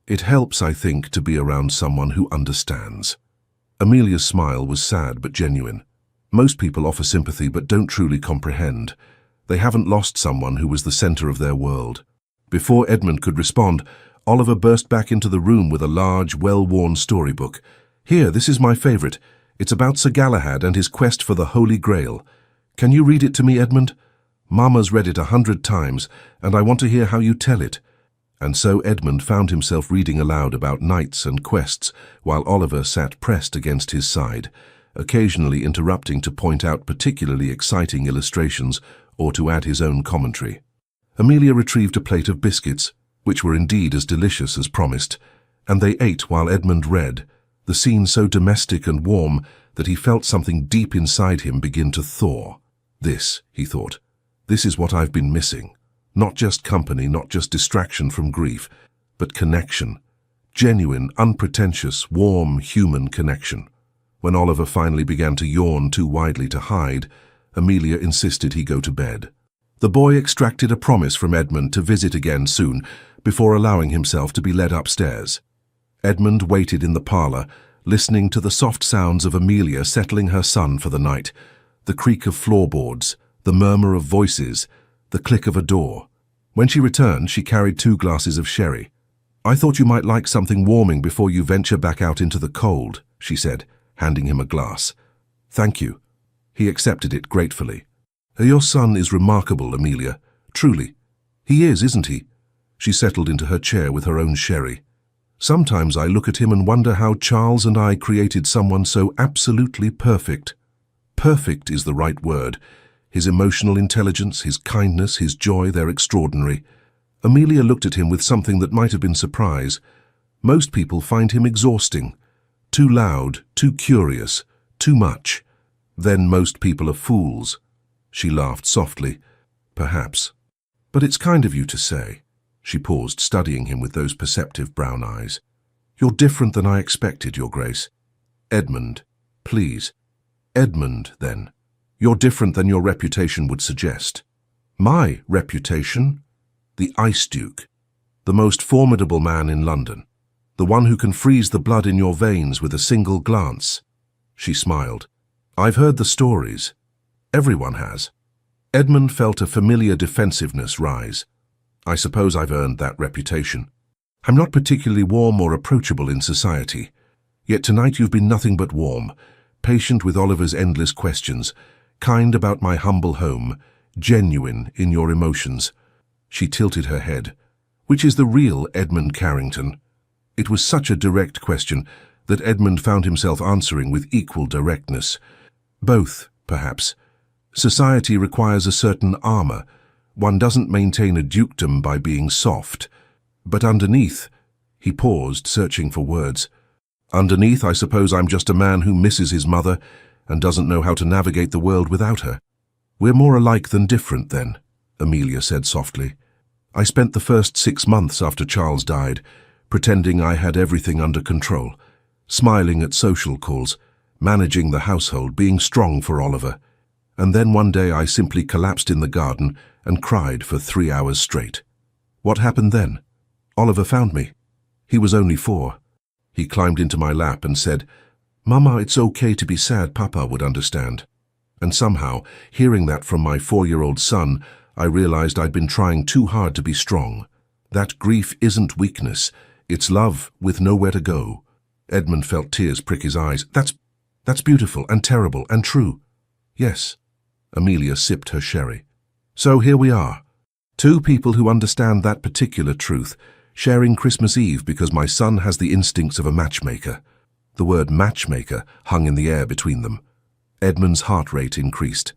It helps, I think, to be around someone who understands. Amelia's smile was sad but genuine. Most people offer sympathy but don't truly comprehend. They haven't lost someone who was the center of their world. Before Edmund could respond, Oliver burst back into the room with a large, well-worn storybook. "Here, this is my favorite. It's about Sir Galahad and his quest for the Holy Grail. Can you read it to me, Edmund? Mama's read it 100 times, and I want to hear how you tell it." And so Edmund found himself reading aloud about knights and quests, while Oliver sat pressed against his side, occasionally interrupting to point out particularly exciting illustrations or to add his own commentary. Amelia retrieved a plate of biscuits, which were indeed as delicious as promised, and they ate while Edmund read, the scene so domestic and warm that he felt something deep inside him begin to thaw. "This," he thought, "this is what I've been missing. Not just company, not just distraction from grief, but connection. Genuine, unpretentious, warm, human connection." When Oliver finally began to yawn too widely to hide, Amelia insisted he go to bed. The boy extracted a promise from Edmund to visit again soon, before allowing himself to be led upstairs. Edmund waited in the parlour, listening to the soft sounds of Amelia settling her son for the night, the creak of floorboards, the murmur of voices, the click of a door. When she returned, she carried 2 glasses of sherry. "I thought you might like something warming before you venture back out into the cold," she said, handing him a glass. "Thank you." He accepted it gratefully. "Your son is remarkable, Amelia. Truly. He is, isn't he?" She settled into her chair with her own sherry. "Sometimes I look at him and wonder how Charles and I created someone so absolutely perfect. Perfect is the right word. His emotional intelligence, his kindness, his joy, they're extraordinary." Amelia looked at him with something that might have been surprise. Most people find him exhausting. Too loud, too curious, too much. Then most people are fools. She laughed softly. "Perhaps. But it's kind of you to say." She paused, studying him with those perceptive brown eyes. "You're different than I expected, Your Grace." "Edmund, please." "Edmund, then. You're different than your reputation would suggest." "My reputation?" "The Ice Duke. The most formidable man in London. The one who can freeze the blood in your veins with a single glance." She smiled. "I've heard the stories. Everyone has." Edmund felt a familiar defensiveness rise. "I suppose I've earned that reputation. I'm not particularly warm or approachable in society. Yet tonight you've been nothing but warm, patient with Oliver's endless questions, kind about my humble home, genuine in your emotions." She tilted her head. "Which is the real Edmund Carrington?" It was such a direct question that Edmund found himself answering with equal directness. "Both, perhaps. Society requires a certain armor. One doesn't maintain a dukedom by being soft. But underneath—" He paused, searching for words. "Underneath, I suppose I'm just a man who misses his mother and doesn't know how to navigate the world without her." "We're more alike than different, then," Amelia said softly. "I spent the first 6 months after Charles died, pretending I had everything under control, smiling at social calls, managing the household, being strong for Oliver. And then one day I simply collapsed in the garden and cried for 3 hours straight. What happened then? Oliver found me. He was only 4. He climbed into my lap and said, 'Mama, it's okay to be sad, Papa would understand.' And somehow, hearing that from my 4-year-old son, I realized I'd been trying too hard to be strong. That grief isn't weakness, it's love with nowhere to go." Edmund felt tears prick his eyes. That's beautiful and terrible and true." "Yes." Amelia sipped her sherry. "So here we are. 2 people who understand that particular truth, sharing Christmas Eve because my son has the instincts of a matchmaker." The word matchmaker hung in the air between them. Edmund's heart rate increased.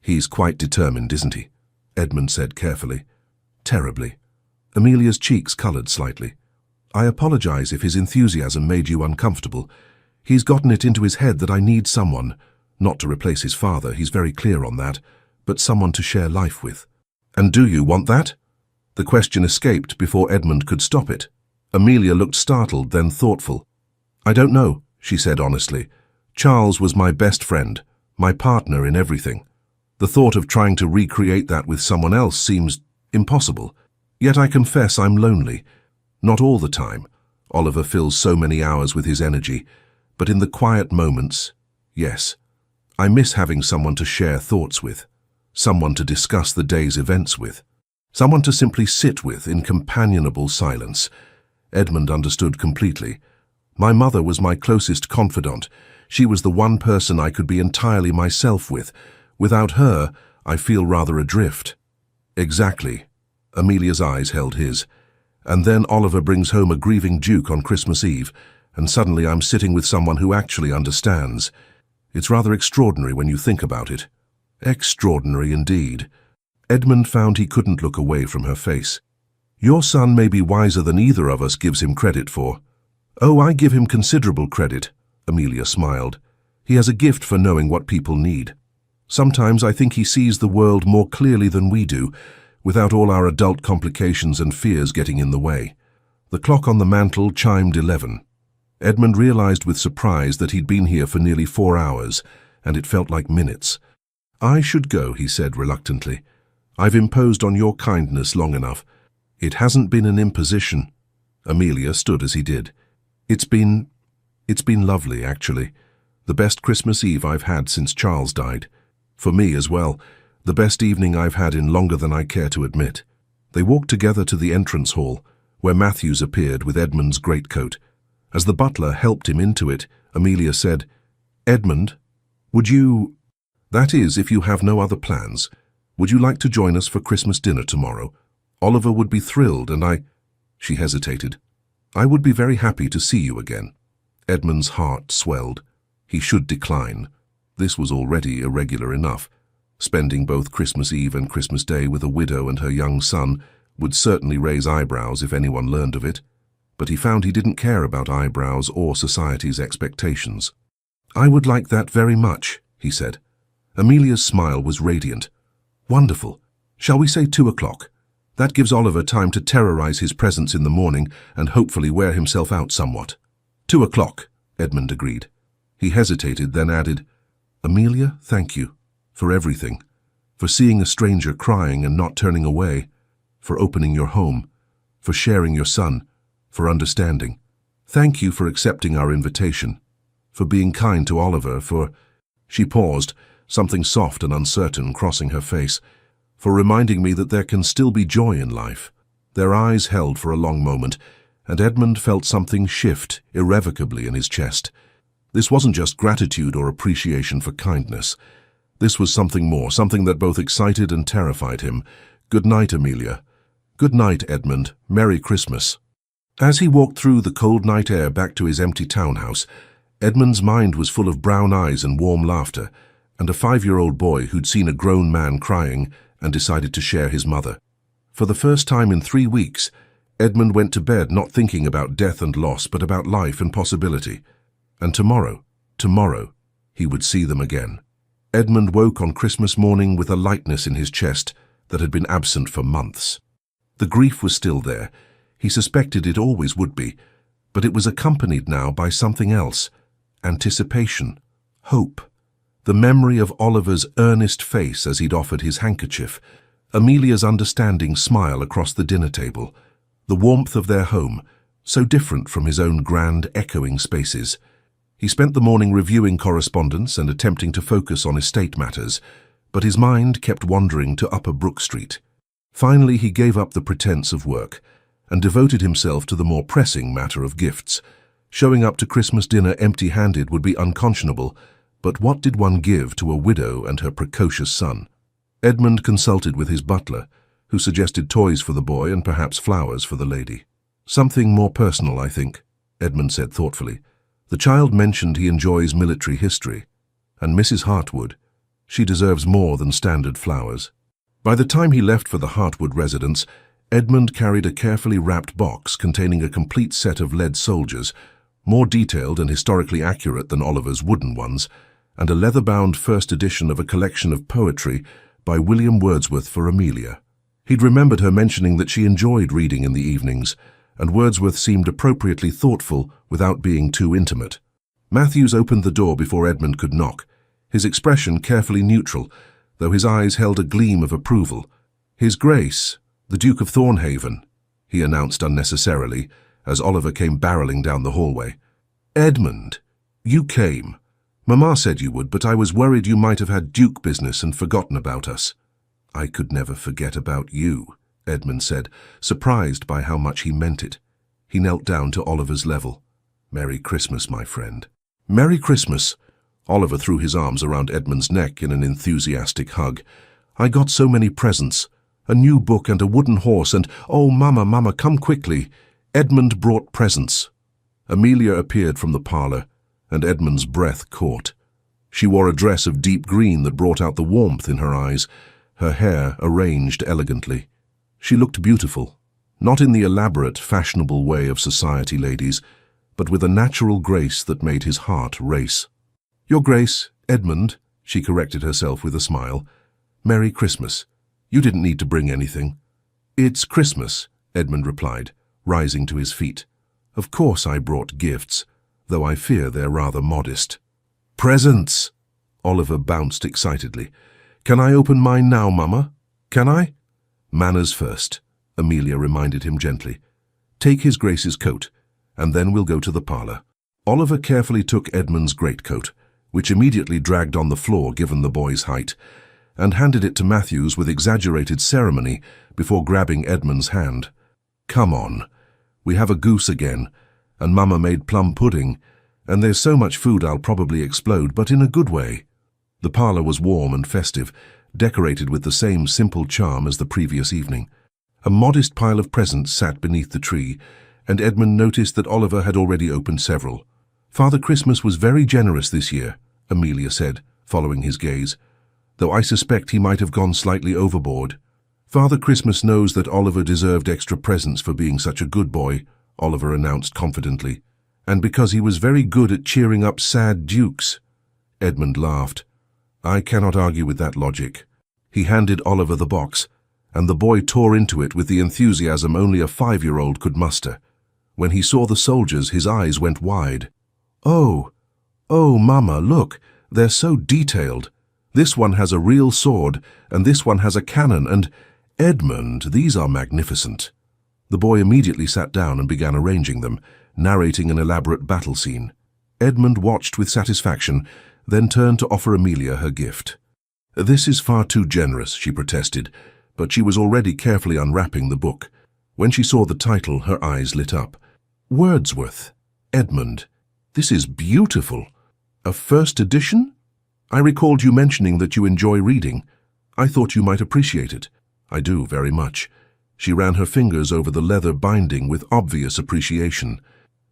"He's quite determined, isn't he?" Edmund said carefully. "Terribly." Amelia's cheeks coloured slightly. "I apologize if his enthusiasm made you uncomfortable. He's gotten it into his head that I need someone, not to replace his father, he's very clear on that, but someone to share life with." "And do you want that?" The question escaped before Edmund could stop it. Amelia looked startled, then thoughtful. "I don't know," she said honestly. "Charles was my best friend, my partner in everything. The thought of trying to recreate that with someone else seems impossible. Yet I confess I'm lonely. Not all the time. Oliver fills so many hours with his energy, but in the quiet moments, yes, I miss having someone to share thoughts with, someone to discuss the day's events with, someone to simply sit with in companionable silence. Edmund understood completely. My mother was my closest confidant. She was the one person I could be entirely myself with. Without her, I feel rather adrift. Exactly. Amelia's eyes held his. And then Oliver brings home a grieving duke on Christmas Eve, and suddenly I'm sitting with someone who actually understands. It's rather extraordinary when you think about it. Extraordinary indeed. Edmund found he couldn't look away from her face. Your son may be wiser than either of us gives him credit for. Oh, I give him considerable credit, Amelia smiled. He has a gift for knowing what people need. Sometimes I think he sees the world more clearly than we do, without all our adult complications and fears getting in the way. The clock on the mantel chimed 11. Edmund realized with surprise that he'd been here for nearly 4 hours, and it felt like minutes. I should go, he said reluctantly. I've imposed on your kindness long enough. It hasn't been an imposition. Amelia stood as he did. It's been lovely, actually. The best Christmas Eve I've had since Charles died. For me as well, the best evening I've had in longer than I care to admit. They walked together to the entrance hall, where Matthews appeared with Edmund's greatcoat. As the butler helped him into it, Amelia said, Edmund, would you... That is, if you have no other plans, would you like to join us for Christmas dinner tomorrow? Oliver would be thrilled, and I... She hesitated. I would be very happy to see you again. Edmund's heart swelled. He should decline. This was already irregular enough. Spending both Christmas Eve and Christmas Day with a widow and her young son would certainly raise eyebrows if anyone learned of it. But he found he didn't care about eyebrows or society's expectations. I would like that very much, he said. Amelia's smile was radiant. Wonderful. Shall we say 2 o'clock? That gives Oliver time to terrorize his presence in the morning and hopefully wear himself out somewhat. 2 o'clock, Edmund agreed. He hesitated, then added, Amelia, thank you. For everything. For seeing a stranger crying and not turning away. For opening your home. For sharing your son. For understanding. Thank you for accepting our invitation. For being kind to Oliver, for... She paused, something soft and uncertain crossing her face. For reminding me that there can still be joy in life. Their eyes held for a long moment, and Edmund felt something shift irrevocably in his chest. This wasn't just gratitude or appreciation for kindness. This was something more, something that both excited and terrified him. Good night, Amelia. Good night, Edmund. Merry Christmas. As he walked through the cold night air back to his empty townhouse, Edmund's mind was full of brown eyes and warm laughter, and a 5-year-old boy who'd seen a grown man crying and decided to share his mother. For the first time in 3 weeks, Edmund went to bed not thinking about death and loss, but about life and possibility. And tomorrow, he would see them again. Edmund woke on Christmas morning with a lightness in his chest that had been absent for months. The grief was still there. He suspected it always would be, but it was accompanied now by something else. Anticipation. Hope. The memory of Oliver's earnest face as he'd offered his handkerchief. Amelia's understanding smile across the dinner table. The warmth of their home, so different from his own grand, echoing spaces. He spent the morning reviewing correspondence and attempting to focus on estate matters, but his mind kept wandering to Upper Brook Street. Finally, he gave up the pretense of work and devoted himself to the more pressing matter of gifts. Showing up to Christmas dinner empty-handed would be unconscionable, but what did one give to a widow and her precocious son? Edmund consulted with his butler, who suggested toys for the boy and perhaps flowers for the lady. Something more personal, I think, Edmund said thoughtfully. The child mentioned he enjoys military history, and Mrs. Hartwood, she deserves more than standard flowers. By the time he left for the Hartwood residence, Edmund carried a carefully wrapped box containing a complete set of lead soldiers, more detailed and historically accurate than Oliver's wooden ones, and a leather-bound first edition of a collection of poetry by William Wordsworth for Amelia. He'd remembered her mentioning that she enjoyed reading in the evenings, and Wordsworth seemed appropriately thoughtful without being too intimate. Matthews opened the door before Edmund could knock, his expression carefully neutral, though his eyes held a gleam of approval. His Grace, the Duke of Thornhaven, he announced unnecessarily, as Oliver came barreling down the hallway. "Edmund, you came. Mamma said you would, but I was worried you might have had Duke business and forgotten about us." "I could never forget about you," Edmund said, surprised by how much he meant it. He knelt down to Oliver's level. "Merry Christmas, my friend." "Merry Christmas." Oliver threw his arms around Edmund's neck in an enthusiastic hug. "I got so many presents. A new book and a wooden horse and, oh, Mama, come quickly." Edmund brought presents. Amelia appeared from the parlor, and Edmund's breath caught. She wore a dress of deep green that brought out the warmth in her eyes, her hair arranged elegantly. She looked beautiful, not in the elaborate, fashionable way of society ladies, but with a natural grace that made his heart race. "Your Grace, Edmund," she corrected herself with a smile. "Merry Christmas. You didn't need to bring anything." "It's Christmas," Edmund replied, rising to his feet. "Of course I brought gifts, though I fear they're rather modest." "Presents!" Oliver bounced excitedly. "Can I open mine now, Mama? Can I?" "Manners first," Amelia reminded him gently. "Take his Grace's coat, and then we'll go to the parlor." Oliver carefully took Edmund's greatcoat, which immediately dragged on the floor given the boy's height, and handed it to Matthews with exaggerated ceremony before grabbing Edmund's hand. "Come on. We have a goose again, and Mama made plum pudding, and there's so much food I'll probably explode, but in a good way." The parlor was warm and festive, decorated with the same simple charm as the previous evening. A modest pile of presents sat beneath the tree, and Edmund noticed that Oliver had already opened several. "Father Christmas was very generous this year," Amelia said, following his gaze, "though I suspect he might have gone slightly overboard." "Father Christmas knows that Oliver deserved extra presents for being such a good boy," Oliver announced confidently, "and because he was very good at cheering up sad dukes." Edmund laughed. "I cannot argue with that logic." He handed Oliver the box, and the boy tore into it with the enthusiasm only a 5-year-old could muster. When he saw the soldiers, his eyes went wide. Oh, Mama, look, they're so detailed. This one has a real sword, and this one has a cannon, and Edmund, these are magnificent." The boy immediately sat down and began arranging them, narrating an elaborate battle scene. Edmund watched with satisfaction, then turned to offer Amelia her gift. "This is far too generous," she protested, but she was already carefully unwrapping the book. When she saw the title, her eyes lit up. "Wordsworth. Edmund. This is beautiful. A first edition? I recalled you mentioning that you enjoy reading. I thought you might appreciate it." "I do, very much." She ran her fingers over the leather binding with obvious appreciation.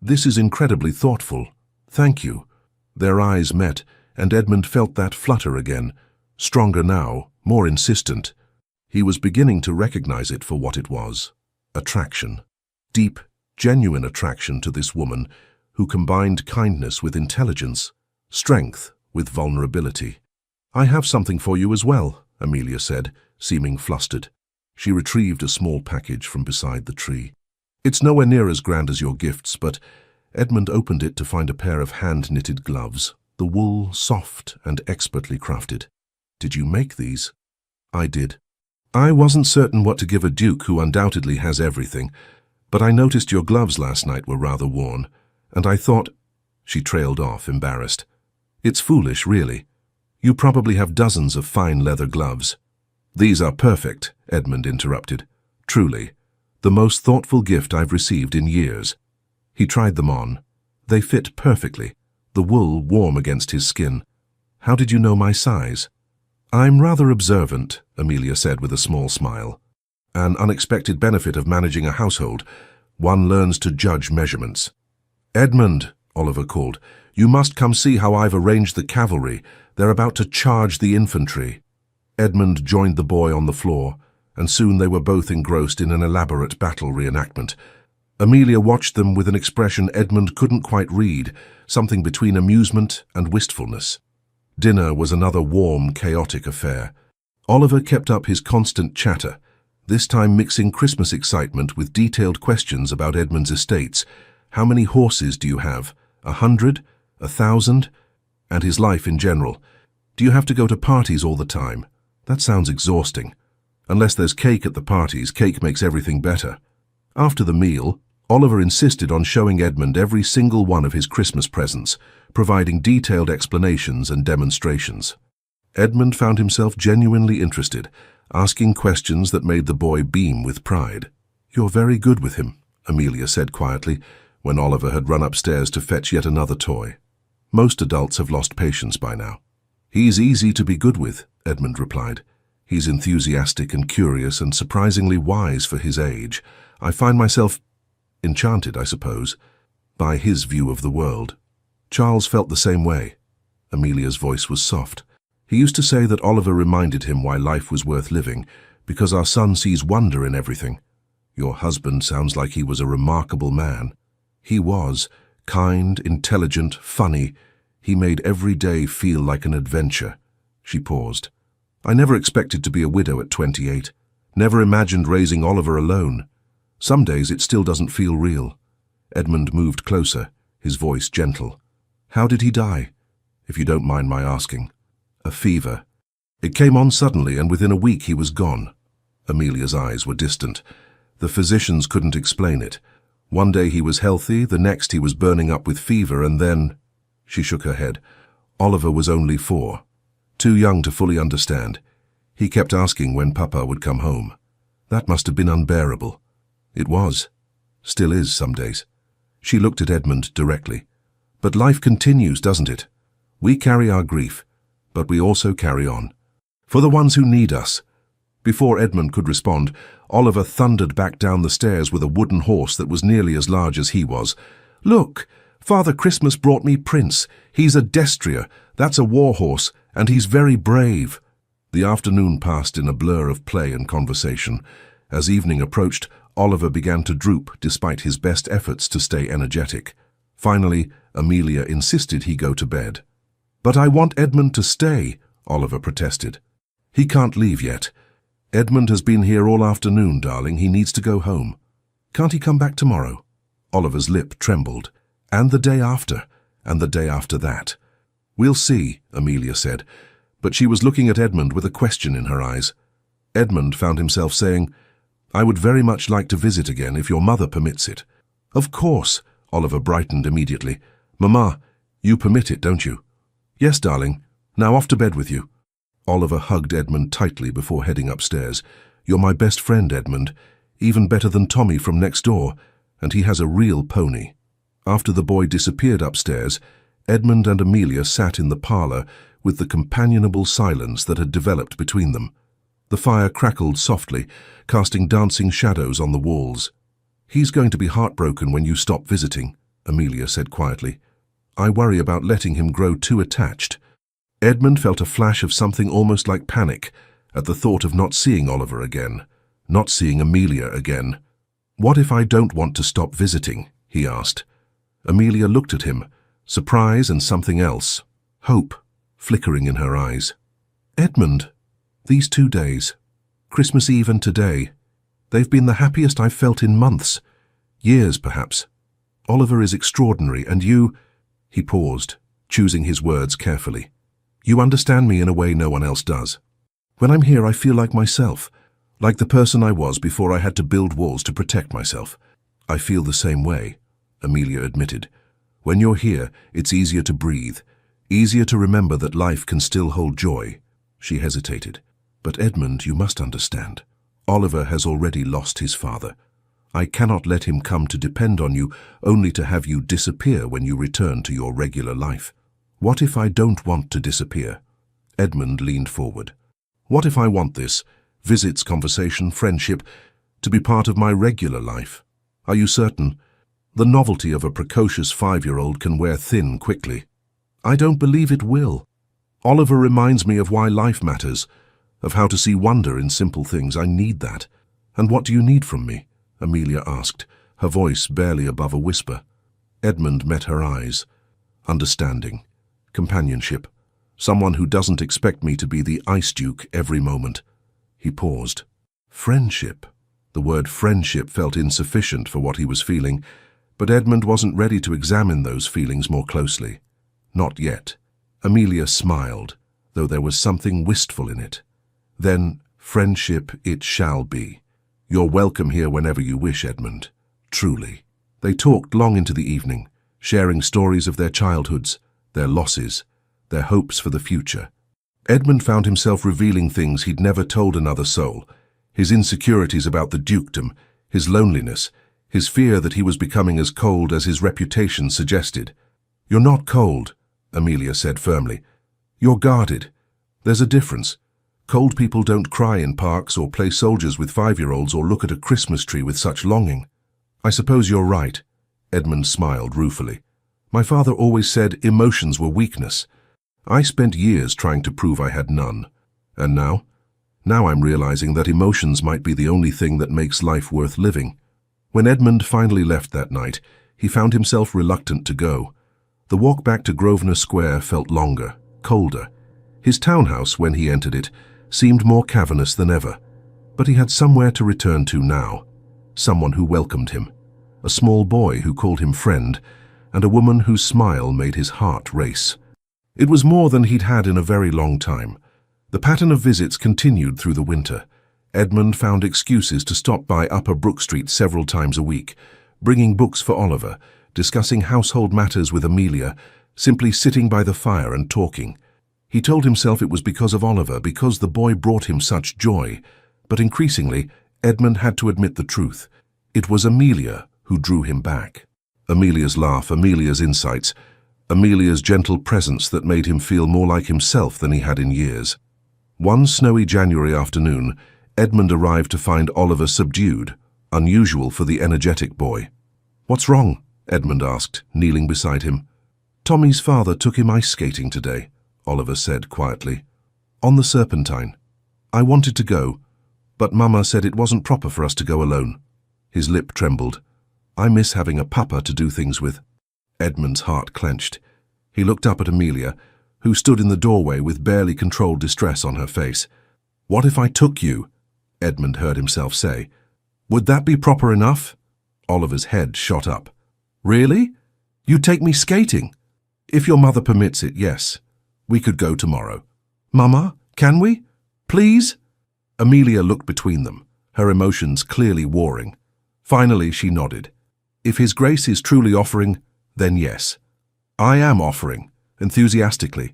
"This is incredibly thoughtful. Thank you." Their eyes met, and Edmund felt that flutter again, stronger now, more insistent. He was beginning to recognize it for what it was. Attraction. Deep, genuine attraction to this woman who combined kindness with intelligence, strength with vulnerability. "I have something for you as well," Amelia said, seeming flustered. She retrieved a small package from beside the tree. "It's nowhere near as grand as your gifts, but..." Edmund opened it to find a pair of hand-knitted gloves, the wool soft and expertly crafted. "Did you make these?" "I did. I wasn't certain what to give a duke who undoubtedly has everything, but I noticed your gloves last night were rather worn, and I thought..." She trailed off, embarrassed. "It's foolish, really. You probably have dozens of fine leather gloves." "These are perfect," Edmund interrupted. "Truly, the most thoughtful gift I've received in years." He tried them on. They fit perfectly, the wool warm against his skin. "How did you know my size?" "I'm rather observant," Amelia said with a small smile. "An unexpected benefit of managing a household. One learns to judge measurements." "Edmund," Oliver called, "you must come see how I've arranged the cavalry. They're about to charge the infantry." Edmund joined the boy on the floor, and soon they were both engrossed in an elaborate battle reenactment. Amelia watched them with an expression Edmund couldn't quite read, something between amusement and wistfulness. Dinner was another warm, chaotic affair. Oliver kept up his constant chatter, this time mixing Christmas excitement with detailed questions about Edmund's estates. How many horses do you have? 100? 1,000? And his life in general. Do you have to go to parties all the time? That sounds exhausting. Unless there's cake at the parties, cake makes everything better. After the meal, Oliver insisted on showing Edmund every single one of his Christmas presents, providing detailed explanations and demonstrations. Edmund found himself genuinely interested, asking questions that made the boy beam with pride. "You're very good with him," Amelia said quietly, when Oliver had run upstairs to fetch yet another toy. "Most adults have lost patience by now." "He's easy to be good with," Edmund replied. "He's enthusiastic and curious and surprisingly wise for his age. I find myself enchanted, I suppose, by his view of the world." Charles felt the same way. Amelia's voice was soft. "He used to say that Oliver reminded him why life was worth living, because our son sees wonder in everything. Your husband sounds like he was a remarkable man." "He was. Kind, intelligent, funny. He made every day feel like an adventure." She paused. "I never expected to be a widow at 28. Never imagined raising Oliver alone. Some days it still doesn't feel real." Edmund moved closer, his voice gentle. "How did he die, if you don't mind my asking?" "A fever. It came on suddenly, and within a week he was gone." Amelia's eyes were distant. "The physicians couldn't explain it. One day he was healthy, the next he was burning up with fever, and then—" She shook her head. "Oliver was only 4. Too young to fully understand. He kept asking when Papa would come home. That must have been unbearable." "It was. Still is some days." She looked at Edmund directly. "But life continues, doesn't it? We carry our grief, but we also carry on. For the ones who need us." Before Edmund could respond, Oliver thundered back down the stairs with a wooden horse that was nearly as large as he was. "Look! Father Christmas brought me Prince. He's a destrier, that's a war horse, and he's very brave." The afternoon passed in a blur of play and conversation. As evening approached, Oliver began to droop despite his best efforts to stay energetic. Finally, Amelia insisted he go to bed. "But I want Edmund to stay," Oliver protested. "He can't leave yet. Edmund has been here all afternoon, darling. He needs to go home." "Can't he come back tomorrow?" Oliver's lip trembled. "And the day after, and the day after that." "We'll see," Amelia said, but she was looking at Edmund with a question in her eyes. Edmund found himself saying, "I would very much like to visit again if your mother permits it." "Of course," Oliver brightened immediately. "Mamma, you permit it, don't you?" "Yes, darling. Now off to bed with you." Oliver hugged Edmund tightly before heading upstairs. "You're my best friend, Edmund, even better than Tommy from next door, and he has a real pony." After the boy disappeared upstairs, Edmund and Amelia sat in the parlour with the companionable silence that had developed between them. The fire crackled softly, casting dancing shadows on the walls. "He's going to be heartbroken when you stop visiting," Amelia said quietly. "I worry about letting him grow too attached." Edmund felt a flash of something almost like panic at the thought of not seeing Oliver again, not seeing Amelia again. "What if I don't want to stop visiting?" he asked. Amelia looked at him, surprise and something else, hope, flickering in her eyes. "Edmund, these 2 days, Christmas Eve and today, they've been the happiest I've felt in months, years perhaps. Oliver is extraordinary, and you—" He paused, choosing his words carefully. "You understand me in a way no one else does. When I'm here I feel like myself, like the person I was before I had to build walls to protect myself." "I feel the same way," Amelia admitted. "When you're here, it's easier to breathe, easier to remember that life can still hold joy." She hesitated. "But Edmund, you must understand. Oliver has already lost his father. I cannot let him come to depend on you only to have you disappear when you return to your regular life. What if I don't want to disappear?" Edmund leaned forward. "What if I want this, visits, conversation, friendship, to be part of my regular life? Are you certain? The novelty of a precocious 5-year-old can wear thin quickly." "I don't believe it will. Oliver reminds me of why life matters, of how to see wonder in simple things. I need that." "And what do you need from me?" Amelia asked, her voice barely above a whisper. Edmund met her eyes. "Understanding, companionship, someone who doesn't expect me to be the ice duke every moment." He paused. "Friendship." The word friendship felt insufficient for what he was feeling, but Edmund wasn't ready to examine those feelings more closely. Not yet. Amelia smiled, though there was something wistful in it. "Then, friendship it shall be. You're welcome here whenever you wish, Edmund. Truly." They talked long into the evening, sharing stories of their childhoods, their losses, their hopes for the future. Edmund found himself revealing things he'd never told another soul, his insecurities about the dukedom, his loneliness, his fear that he was becoming as cold as his reputation suggested. "You're not cold," Amelia said firmly. "You're guarded. There's a difference. Cold people don't cry in parks or play soldiers with 5-year-olds or look at a Christmas tree with such longing." "I suppose you're right," Edmund smiled ruefully. "My father always said emotions were weakness. I spent years trying to prove I had none. And now? Now I'm realizing that emotions might be the only thing that makes life worth living." When Edmund finally left that night, he found himself reluctant to go. The walk back to Grosvenor Square felt longer, colder. His townhouse, when he entered it, seemed more cavernous than ever. But he had somewhere to return to now. Someone who welcomed him. A small boy who called him friend, and a woman whose smile made his heart race. It was more than he'd had in a very long time. The pattern of visits continued through the winter. Edmund found excuses to stop by Upper Brook Street several times a week, bringing books for Oliver, discussing household matters with Amelia, simply sitting by the fire and talking. He told himself it was because of Oliver, because the boy brought him such joy, but increasingly, Edmund had to admit the truth. It was Amelia who drew him back. Amelia's laugh, Amelia's insights, Amelia's gentle presence that made him feel more like himself than he had in years. One snowy January afternoon, Edmund arrived to find Oliver subdued, unusual for the energetic boy. "What's wrong?" Edmund asked, kneeling beside him. "Tommy's father took him ice skating today," Oliver said quietly. "On the Serpentine. I wanted to go, but Mama said it wasn't proper for us to go alone." His lip trembled. "I miss having a papa to do things with." Edmund's heart clenched. He looked up at Amelia, who stood in the doorway with barely controlled distress on her face. "What if I took you?" Edmund heard himself say. "Would that be proper enough?" Oliver's head shot up. "Really? You'd take me skating?" "If your mother permits it, yes. We could go tomorrow." "Mama, can we? Please?" Amelia looked between them, her emotions clearly warring. Finally, she nodded. "If His Grace is truly offering, then yes. I am offering, enthusiastically."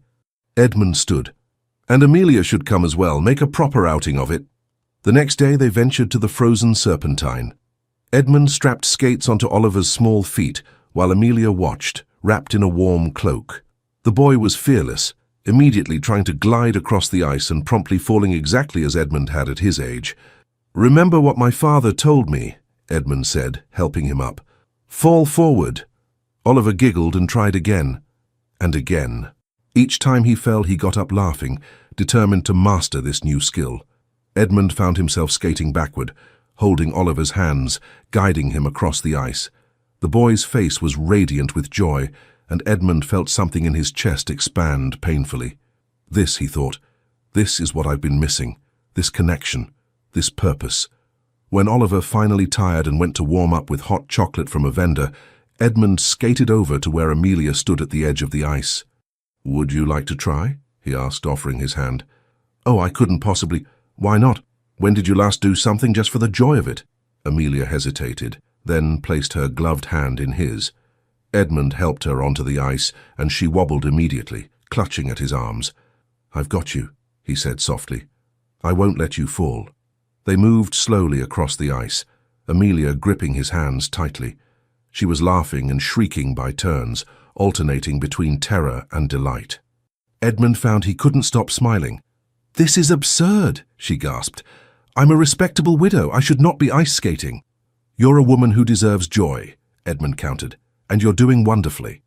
Edmund stood. "And Amelia should come as well, make a proper outing of it." The next day they ventured to the frozen Serpentine. Edmund strapped skates onto Oliver's small feet, while Amelia watched, wrapped in a warm cloak. The boy was fearless, immediately trying to glide across the ice and promptly falling exactly as Edmund had at his age. "Remember what my father told me," Edmund said, helping him up. "Fall forward." Oliver giggled and tried again, and again. Each time he fell, he got up laughing, determined to master this new skill. Edmund found himself skating backward, holding Oliver's hands, guiding him across the ice. The boy's face was radiant with joy, and Edmund felt something in his chest expand painfully. "This," he thought, "this is what I've been missing, this connection, this purpose." When Oliver finally tired and went to warm up with hot chocolate from a vendor, Edmund skated over to where Amelia stood at the edge of the ice. "Would you like to try?" he asked, offering his hand. "Oh, I couldn't possibly—" "Why not? When did you last do something just for the joy of it?" Amelia hesitated, then placed her gloved hand in his. Edmund helped her onto the ice, and she wobbled immediately, clutching at his arms. "I've got you," he said softly. "I won't let you fall." They moved slowly across the ice, Amelia gripping his hands tightly. She was laughing and shrieking by turns, alternating between terror and delight. Edmund found he couldn't stop smiling. "This is absurd," she gasped. "I'm a respectable widow. I should not be ice skating." "You're a woman who deserves joy," Edmund countered, "and you're doing wonderfully."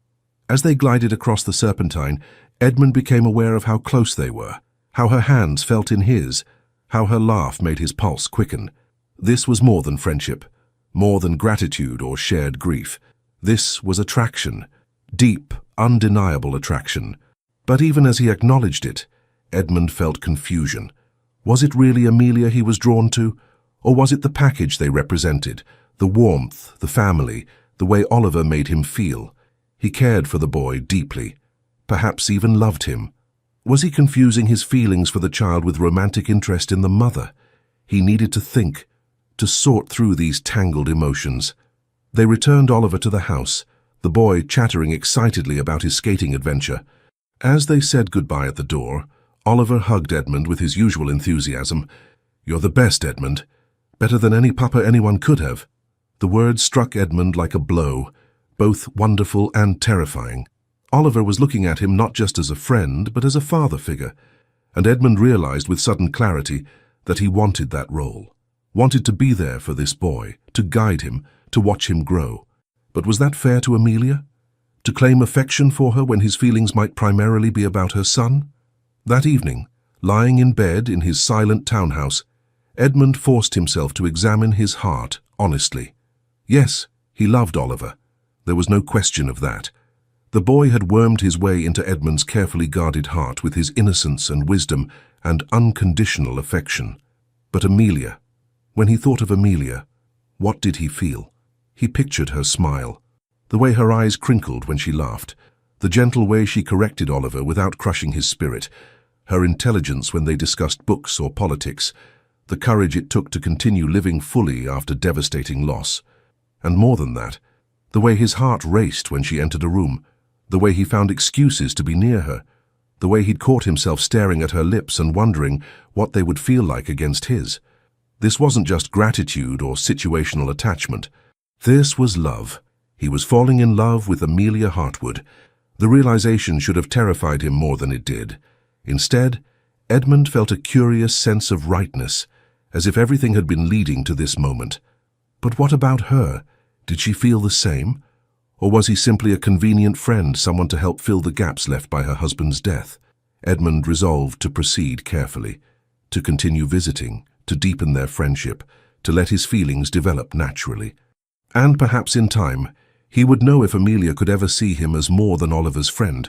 As they glided across the Serpentine, Edmund became aware of how close they were, how her hands felt in his, how her laugh made his pulse quicken. This was more than friendship, more than gratitude or shared grief. This was attraction, deep, undeniable attraction. But even as he acknowledged it, Edmund felt confusion. Was it really Amelia he was drawn to? Or was it the package they represented, the warmth, the family, the way Oliver made him feel? He cared for the boy deeply, perhaps even loved him. Was he confusing his feelings for the child with romantic interest in the mother? He needed to think, to sort through these tangled emotions. They returned Oliver to the house, the boy chattering excitedly about his skating adventure. As they said goodbye at the door, Oliver hugged Edmund with his usual enthusiasm. "You're the best, Edmund. Better than any papa anyone could have." The words struck Edmund like a blow, both wonderful and terrifying. Oliver was looking at him not just as a friend, but as a father figure, and Edmund realized with sudden clarity that he wanted that role, wanted to be there for this boy, to guide him, to watch him grow. But was that fair to Amelia? To claim affection for her when his feelings might primarily be about her son? That evening, lying in bed in his silent townhouse, Edmund forced himself to examine his heart honestly. Yes, he loved Oliver. There was no question of that. The boy had wormed his way into Edmund's carefully guarded heart with his innocence and wisdom and unconditional affection. But Amelia, when he thought of Amelia, what did he feel? He pictured her smile, the way her eyes crinkled when she laughed, the gentle way she corrected Oliver without crushing his spirit, her intelligence when they discussed books or politics, the courage it took to continue living fully after devastating loss. And more than that, the way his heart raced when she entered a room, the way he found excuses to be near her, the way he'd caught himself staring at her lips and wondering what they would feel like against his. This wasn't just gratitude or situational attachment. This was love. He was falling in love with Amelia Hartwood. The realization should have terrified him more than it did. Instead, Edmund felt a curious sense of rightness, as if everything had been leading to this moment. But what about her? Did she feel the same? Or was he simply a convenient friend, someone to help fill the gaps left by her husband's death? Edmund resolved to proceed carefully, to continue visiting, to deepen their friendship, to let his feelings develop naturally. And perhaps in time, he would know if Amelia could ever see him as more than Oliver's friend.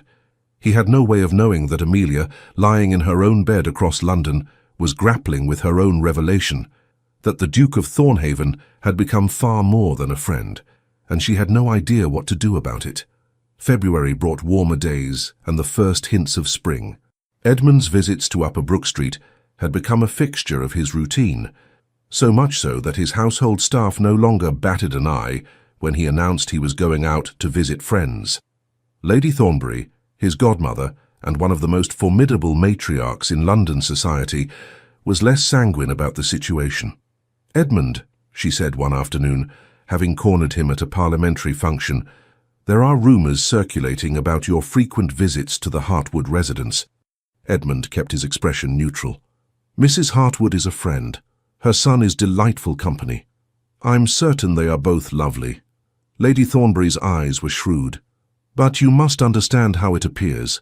He had no way of knowing that Amelia, lying in her own bed across London, was grappling with her own revelation, that the Duke of Thornhaven had become far more than a friend, and she had no idea what to do about it. February brought warmer days and the first hints of spring. Edmund's visits to Upper Brook Street had become a fixture of his routine, so much so that his household staff no longer batted an eye when he announced he was going out to visit friends. Lady Thornbury, his godmother, and one of the most formidable matriarchs in London society, was less sanguine about the situation. "Edmund," she said one afternoon, having cornered him at a parliamentary function, "there are rumours circulating about your frequent visits to the Hartwood residence." Edmund kept his expression neutral. "Mrs. Hartwood is a friend. Her son is delightful company. I'm certain they are both lovely." Lady Thornbury's eyes were shrewd. "But you must understand how it appears.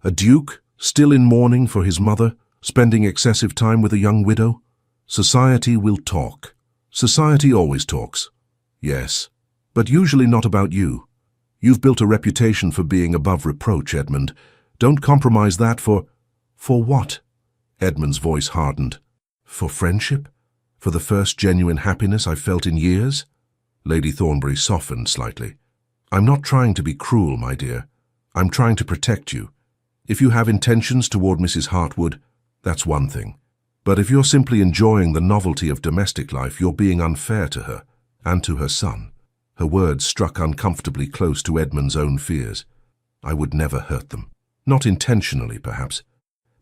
A duke, still in mourning for his mother, spending excessive time with a young widow? Society will talk. Society always talks. Yes, but usually not about you. You've built a reputation for being above reproach, Edmund. Don't compromise that for what?" Edmund's voice hardened. "For friendship? For the first genuine happiness I've felt in years?" Lady Thornbury softened slightly. "I'm not trying to be cruel, my dear. I'm trying to protect you. If you have intentions toward Mrs. Hartwood, that's one thing. But if you're simply enjoying the novelty of domestic life, you're being unfair to her, and to her son." Her words struck uncomfortably close to Edmund's own fears. "I would never hurt them. Not intentionally, perhaps.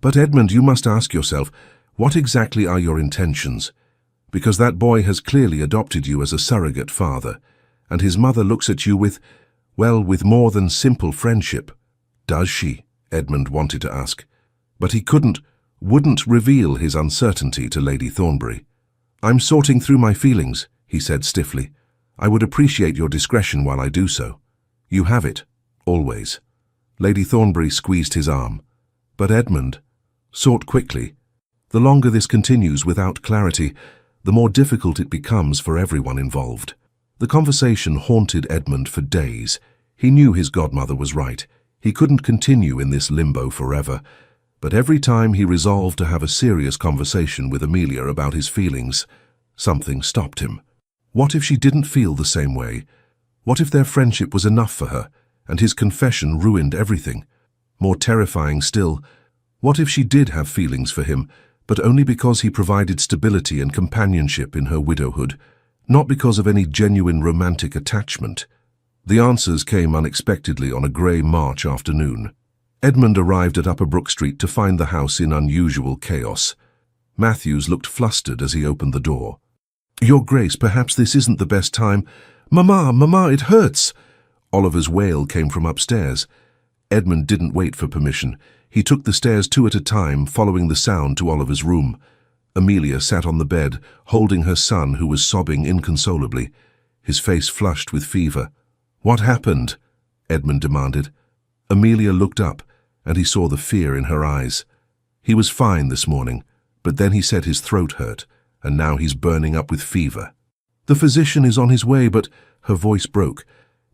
But Edmund, you must ask yourself, what exactly are your intentions? Because that boy has clearly adopted you as a surrogate father, and his mother looks at you with more than simple friendship." "Does she?" Edmund wanted to ask. But he wouldn't reveal his uncertainty to Lady Thornbury. "I'm sorting through my feelings," he said stiffly. "I would appreciate your discretion while I do so." "You have it, always." Lady Thornbury squeezed his arm. "But Edmund, sort quickly. The longer this continues without clarity, the more difficult it becomes for everyone involved." The conversation haunted Edmund for days. He knew his godmother was right. He couldn't continue in this limbo forever. But every time he resolved to have a serious conversation with Amelia about his feelings, something stopped him. What if she didn't feel the same way? What if their friendship was enough for her, and his confession ruined everything? More terrifying still, what if she did have feelings for him, but only because he provided stability and companionship in her widowhood, not because of any genuine romantic attachment. The answers came unexpectedly on a grey March afternoon. Edmund arrived at Upper Brook Street to find the house in unusual chaos. Matthews looked flustered as he opened the door. "Your Grace, perhaps this isn't the best time—" Mama, it hurts!" Oliver's wail came from upstairs. Edmund didn't wait for permission. He took the stairs 2 at a time, following the sound to Oliver's room. Amelia sat on the bed, holding her son, who was sobbing inconsolably. His face flushed with fever. "What happened?" Edmund demanded. Amelia looked up, and he saw the fear in her eyes. "He was fine this morning, but then he said his throat hurt, and now he's burning up with fever. The physician is on his way, but—" Her voice broke.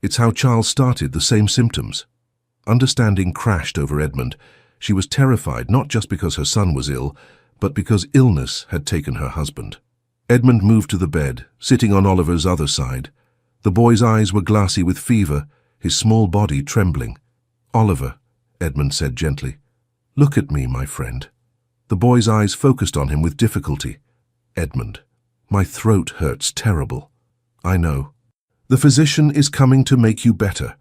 "It's how Charles started, the same symptoms." Understanding crashed over Edmund. She was terrified, not just because her son was ill, but because illness had taken her husband. Edmund moved to the bed, sitting on Oliver's other side. The boy's eyes were glassy with fever, his small body trembling. "Oliver," Edmund said gently, "look at me, my friend." The boy's eyes focused on him with difficulty. "Edmund, my throat hurts terrible." "I know. The physician is coming to make you better."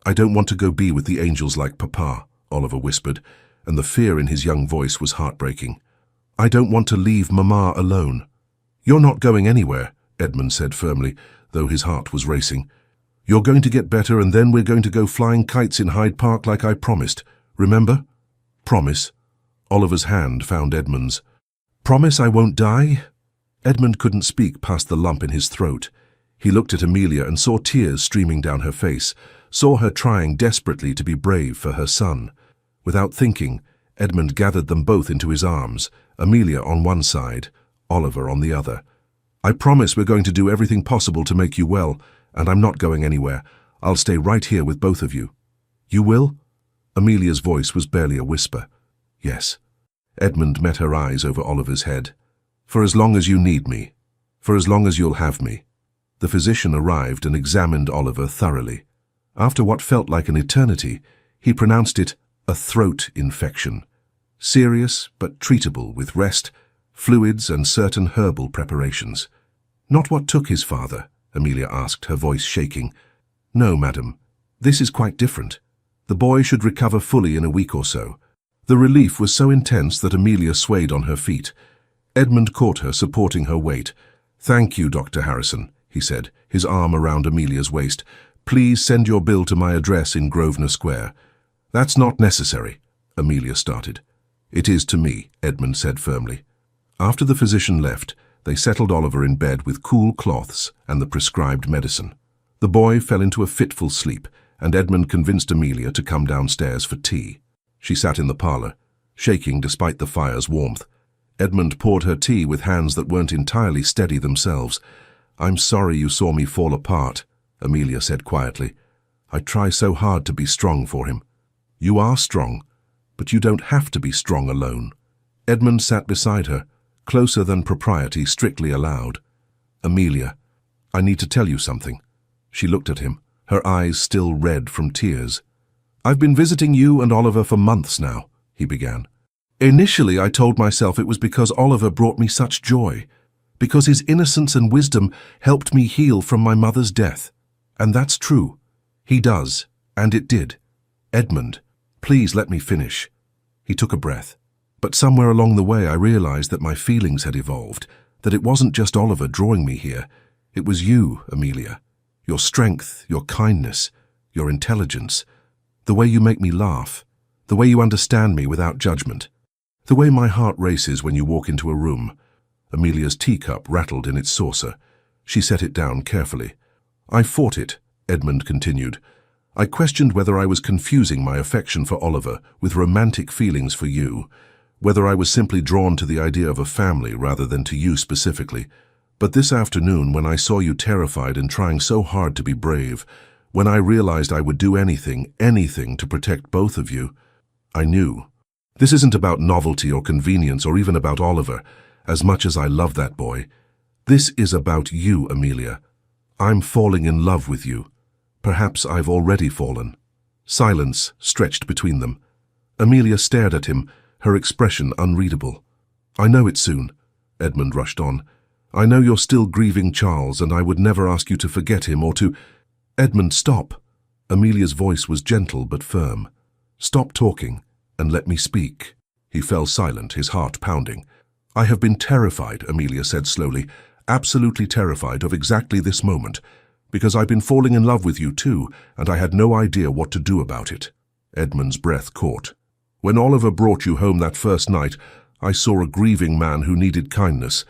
"I don't want to go be with the angels like Papa," Oliver whispered, and the fear in his young voice was heartbreaking. "I don't want to leave Mama alone." "You're not going anywhere," Edmund said firmly, though his heart was racing. "You're going to get better, and then we're going to go flying kites in Hyde Park like I promised. Remember?" "Promise." Oliver's hand found Edmund's. "Promise I won't die?" Edmund couldn't speak past the lump in his throat. He looked at Amelia and saw tears streaming down her face, saw her trying desperately to be brave for her son. Without thinking, Edmund gathered them both into his arms, Amelia on one side, Oliver on the other. "I promise we're going to do everything possible to make you well, and I'm not going anywhere. I'll stay right here with both of you." "You will?" Amelia's voice was barely a whisper. "Yes." Edmund met her eyes over Oliver's head. "For as long as you need me. For as long as you'll have me." The physician arrived and examined Oliver thoroughly. After what felt like an eternity, he pronounced it a throat infection. Serious but treatable with rest, fluids and certain herbal preparations. "Not what took his father?" Amelia asked, her voice shaking. "No, madam. This is quite different. The boy should recover fully in a week or so." The relief was so intense that Amelia swayed on her feet. Edmund caught her, supporting her weight. "Thank you, Dr. Harrison," he said, his arm around Amelia's waist. "Please send your bill to my address in Grosvenor Square." "That's not necessary," Amelia started. "It is to me," Edmund said firmly. After the physician left, they settled Oliver in bed with cool cloths and the prescribed medicine. The boy fell into a fitful sleep, and Edmund convinced Amelia to come downstairs for tea. She sat in the parlour, shaking despite the fire's warmth. Edmund poured her tea with hands that weren't entirely steady themselves. "I'm sorry you saw me fall apart," Amelia said quietly. "I try so hard to be strong for him." "You are strong, but you don't have to be strong alone." Edmund sat beside her, closer than propriety strictly allowed. "Amelia, I need to tell you something." She looked at him, her eyes still red from tears. "I've been visiting you and Oliver for months now," he began. "Initially I told myself it was because Oliver brought me such joy, because his innocence and wisdom helped me heal from my mother's death. And that's true. He does, and it did. Edmund, please let me finish." He took a breath. "But somewhere along the way I realized that my feelings had evolved, that it wasn't just Oliver drawing me here. It was you, Amelia. Your strength, your kindness, your intelligence, the way you make me laugh, the way you understand me without judgment, the way my heart races when you walk into a room." Amelia's teacup rattled in its saucer. She set it down carefully. "I fought it," Edmund continued. "I questioned whether I was confusing my affection for Oliver with romantic feelings for you, whether I was simply drawn to the idea of a family rather than to you specifically. But this afternoon, when I saw you terrified and trying so hard to be brave, when I realized I would do anything to protect both of you, I knew. This isn't about novelty or convenience or even about Oliver, as much as I love that boy. This is about you, Amelia. I'm falling in love with you. Perhaps I've already fallen." Silence stretched between them. Amelia stared at him, her expression unreadable. "I know it soon," Edmund rushed on. I know you're still grieving Charles, and I would never ask you to forget him or to— Edmund, stop. Amelia's voice was gentle but firm. Stop talking and let me speak. He fell silent, his heart pounding. I have been terrified, Amelia said slowly, absolutely terrified of exactly this moment, because I've been falling in love with you too, and I had no idea what to do about it. Edmund's breath caught. When Oliver brought you home that first night, I saw a grieving man who needed kindness.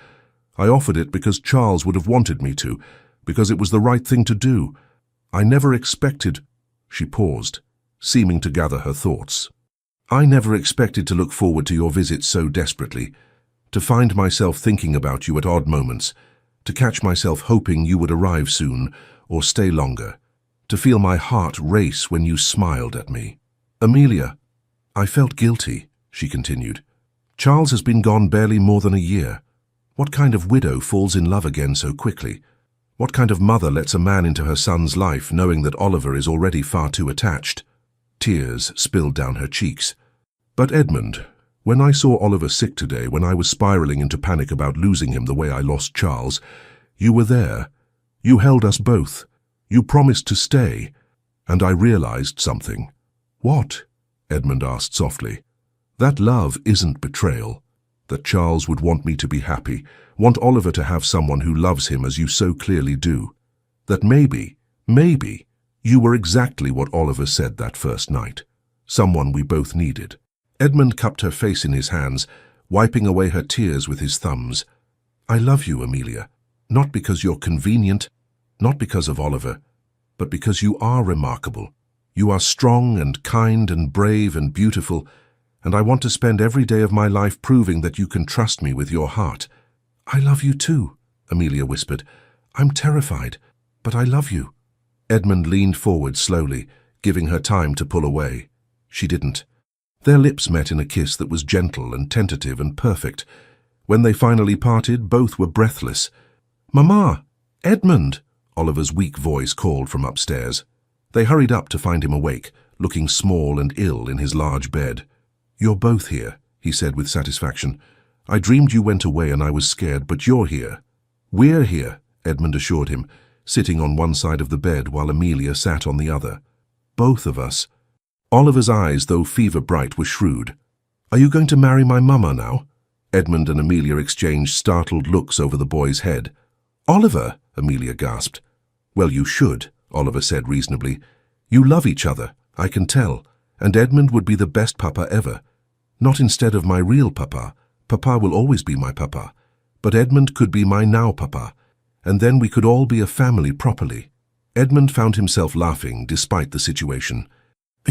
I offered it because Charles would have wanted me to, because it was the right thing to do. I never expected— She paused, seeming to gather her thoughts. I never expected to look forward to your visit so desperately, to find myself thinking about you at odd moments, to catch myself hoping you would arrive soon or stay longer, to feel my heart race when you smiled at me. Amelia, I felt guilty, she continued. Charles has been gone barely more than a year. What kind of widow falls in love again so quickly? What kind of mother lets a man into her son's life knowing that Oliver is already far too attached? Tears spilled down her cheeks. But Edmund, when I saw Oliver sick today, when I was spiraling into panic about losing him the way I lost Charles, you were there. You held us both. You promised to stay. And I realized something. What? Edmund asked softly. That love isn't betrayal. That Charles would want me to be happy, want Oliver to have someone who loves him as you so clearly do. That maybe, you were exactly what Oliver said that first night. Someone we both needed. Edmund cupped her face in his hands, wiping away her tears with his thumbs. I love you, Amelia. Not because you're convenient, not because of Oliver, but because you are remarkable. You are strong and kind and brave and beautiful, and I want to spend every day of my life proving that you can trust me with your heart. I love you too, Amelia whispered. I'm terrified, but I love you. Edmund leaned forward slowly, giving her time to pull away. She didn't. Their lips met in a kiss that was gentle and tentative and perfect. When they finally parted, both were breathless. Mamma! Edmund! Oliver's weak voice called from upstairs. They hurried up to find him awake, looking small and ill in his large bed. You're both here, he said with satisfaction. I dreamed you went away and I was scared, but you're here. We're here, Edmund assured him, sitting on one side of the bed while Amelia sat on the other. Both of us. Oliver's eyes, though fever-bright, were shrewd. Are you going to marry my mamma now? Edmund and Amelia exchanged startled looks over the boy's head. Oliver, Amelia gasped. Well, you should, Oliver said reasonably. You love each other, I can tell, and Edmund would be the best papa ever. Not instead of my real papa. Papa will always be my papa. But Edmund could be my now papa, and then we could all be a family properly. Edmund found himself laughing despite the situation.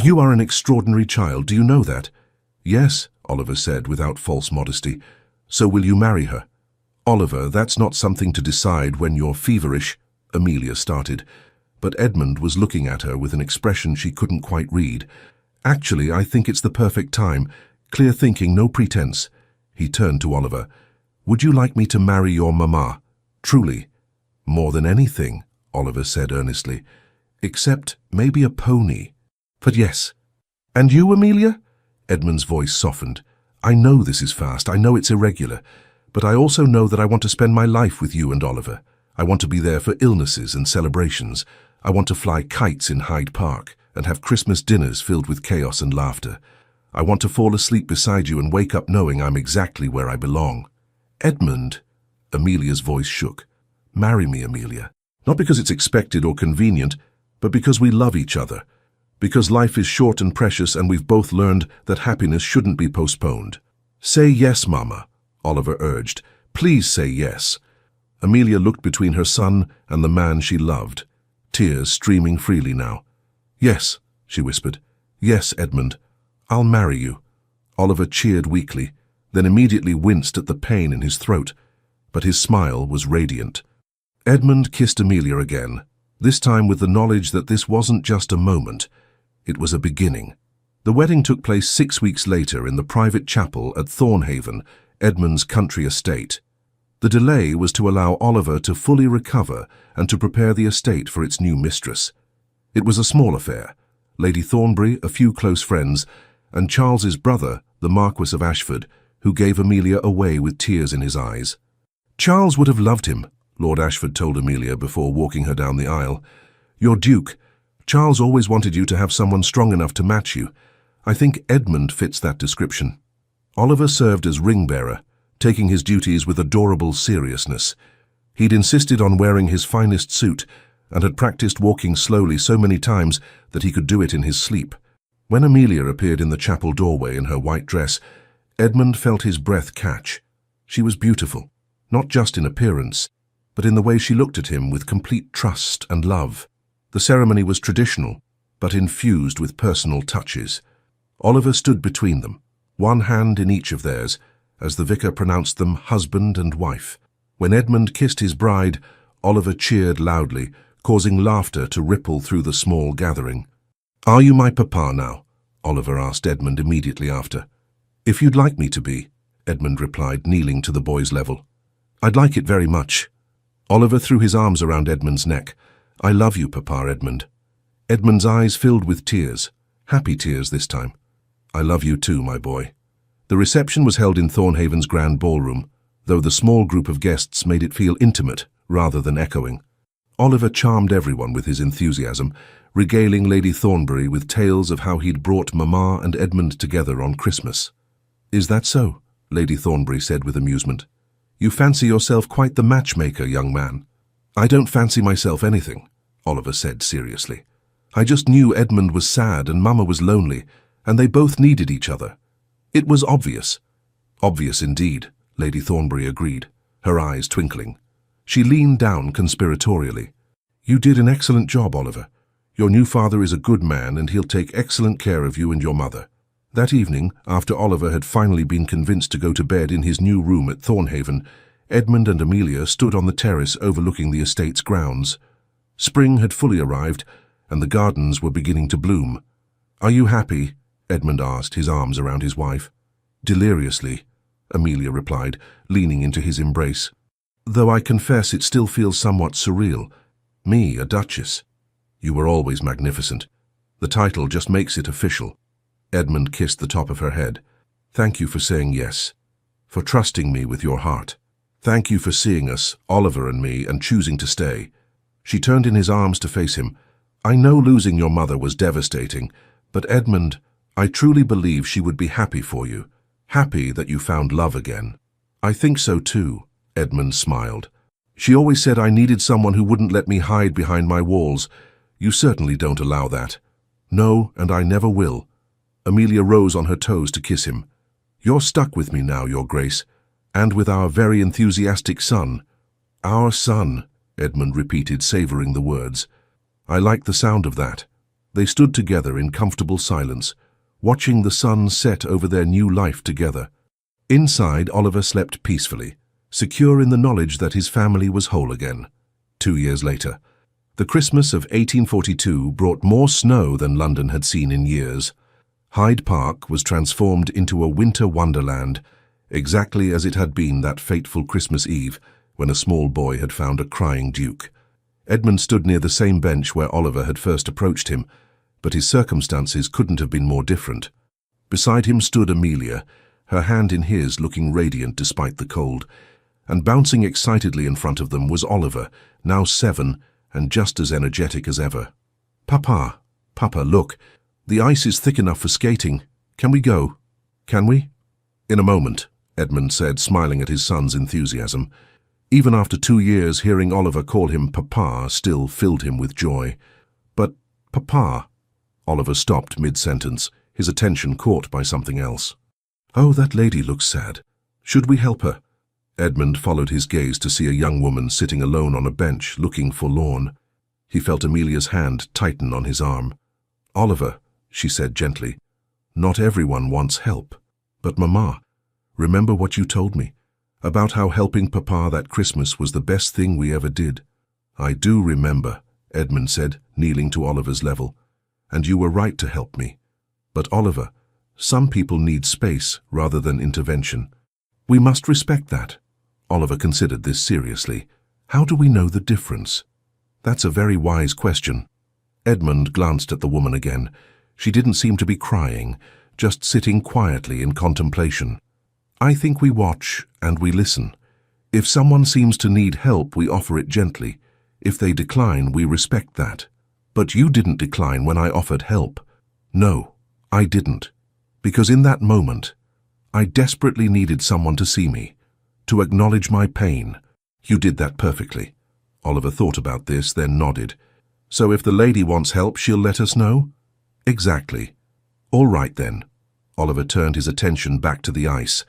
You are an extraordinary child, do you know that? Yes, Oliver said without false modesty. So will you marry her? Oliver, that's not something to decide when you're feverish, Amelia started, but Edmund was looking at her with an expression she couldn't quite read. Actually, I think it's the perfect time. Clear thinking, no pretense. He turned to Oliver. Would you like me to marry your mamma? Truly. More than anything, Oliver said earnestly. Except maybe a pony. But yes. And you, Amelia? Edmund's voice softened. I know this is fast, I know it's irregular, but I also know that I want to spend my life with you and Oliver. I want to be there for illnesses and celebrations. I want to fly kites in Hyde Park and have Christmas dinners filled with chaos and laughter. I want to fall asleep beside you and wake up knowing I'm exactly where I belong. Edmund, Amelia's voice shook. Marry me, Amelia. Not because it's expected or convenient, but because we love each other. Because life is short and precious and we've both learned that happiness shouldn't be postponed. Say yes, Mama, Oliver urged. Please say yes. Amelia looked between her son and the man she loved, tears streaming freely now. Yes, she whispered. Yes, Edmund. I'll marry you. Oliver cheered weakly, then immediately winced at the pain in his throat, but his smile was radiant. Edmund kissed Amelia again, this time with the knowledge that this wasn't just a moment. It was a beginning. The wedding took place 6 weeks later in the private chapel at Thornhaven, Edmund's country estate. The delay was to allow Oliver to fully recover and to prepare the estate for its new mistress. It was a small affair. Lady Thornbury, a few close friends, and Charles's brother, the Marquis of Ashford, who gave Amelia away with tears in his eyes. Charles would have loved him, Lord Ashford told Amelia before walking her down the aisle. You're Duke. Charles always wanted you to have someone strong enough to match you. I think Edmund fits that description. Oliver served as ring-bearer, taking his duties with adorable seriousness. He'd insisted on wearing his finest suit and had practiced walking slowly so many times that he could do it in his sleep. When Amelia appeared in the chapel doorway in her white dress, Edmund felt his breath catch. She was beautiful, not just in appearance, but in the way she looked at him with complete trust and love. The ceremony was traditional, but infused with personal touches. Oliver stood between them, one hand in each of theirs, as the vicar pronounced them husband and wife. When Edmund kissed his bride, Oliver cheered loudly, causing laughter to ripple through the small gathering. "Are you my papa now?" Oliver asked Edmund immediately after. "If you'd like me to be," Edmund replied, kneeling to the boy's level. "I'd like it very much." Oliver threw his arms around Edmund's neck. "I love you, Papa Edmund." Edmund's eyes filled with tears, happy tears this time. "I love you too, my boy." The reception was held in Thornhaven's grand ballroom, though the small group of guests made it feel intimate rather than echoing. Oliver charmed everyone with his enthusiasm, regaling Lady Thornbury with tales of how he'd brought Mamma and Edmund together on Christmas. "Is that so?" Lady Thornbury said with amusement. "You fancy yourself quite the matchmaker, young man." "I don't fancy myself anything," Oliver said seriously. "I just knew Edmund was sad and Mamma was lonely, and they both needed each other. It was obvious." "Obvious indeed," Lady Thornbury agreed, her eyes twinkling. She leaned down conspiratorially. "You did an excellent job, Oliver. Your new father is a good man and he'll take excellent care of you and your mother." That evening, after Oliver had finally been convinced to go to bed in his new room at Thornhaven, Edmund and Amelia stood on the terrace overlooking the estate's grounds. Spring had fully arrived, and the gardens were beginning to bloom. "Are you happy?" Edmund asked, his arms around his wife. "Deliriously," Amelia replied, leaning into his embrace. "Though I confess it still feels somewhat surreal. Me, a duchess. You were always magnificent. The title just makes it official." Edmund kissed the top of her head. "Thank you for saying yes, for trusting me with your heart. Thank you for seeing us, Oliver and me, and choosing to stay." She turned in his arms to face him. "I know losing your mother was devastating, but Edmund, I truly believe she would be happy for you, happy that you found love again." "I think so too," Edmund smiled. "She always said I needed someone who wouldn't let me hide behind my walls. You certainly don't allow that." "No, and I never will." Amelia rose on her toes to kiss him. "You're stuck with me now, Your Grace, and with our very enthusiastic son." "Our son," Edmund repeated, savouring the words. "I like the sound of that." They stood together in comfortable silence, watching the sun set over their new life together. Inside, Oliver slept peacefully, secure in the knowledge that his family was whole again. 2 years later, the Christmas of 1842 brought more snow than London had seen in years. Hyde Park was transformed into a winter wonderland, exactly as it had been that fateful Christmas Eve when a small boy had found a crying duke. Edmund stood near the same bench where Oliver had first approached him, but his circumstances couldn't have been more different. Beside him stood Amelia, her hand in his, looking radiant despite the cold, and bouncing excitedly in front of them was Oliver, now 7 and just as energetic as ever. "Papa, Papa, look, the ice is thick enough for skating. Can we go?" "Can we?" "In a moment," Edmund said, smiling at his son's enthusiasm. Even after 2 years, hearing Oliver call him Papa still filled him with joy. "But, Papa—" Oliver stopped mid-sentence, his attention caught by something else. "Oh, that lady looks sad. Should we help her?" Edmund followed his gaze to see a young woman sitting alone on a bench, looking forlorn. He felt Amelia's hand tighten on his arm. "Oliver," she said gently, "not everyone wants help. But Mamma, remember what you told me, about how helping Papa that Christmas was the best thing we ever did." "I do remember," Edmund said, kneeling to Oliver's level. "And you were right to help me. But Oliver, some people need space rather than intervention. We must respect that." Oliver considered this seriously. "How do we know the difference?" "That's a very wise question." Edmund glanced at the woman again. She didn't seem to be crying, just sitting quietly in contemplation. "I think we watch and we listen. If someone seems to need help, we offer it gently. If they decline, we respect that. But you didn't decline when I offered help. No, I didn't. Because in that moment, I desperately needed someone to see me, to acknowledge my pain. You did that perfectly. Oliver thought about this, then nodded. So if the lady wants help, she'll let us know? Exactly. All right then. Oliver turned his attention back to the ice.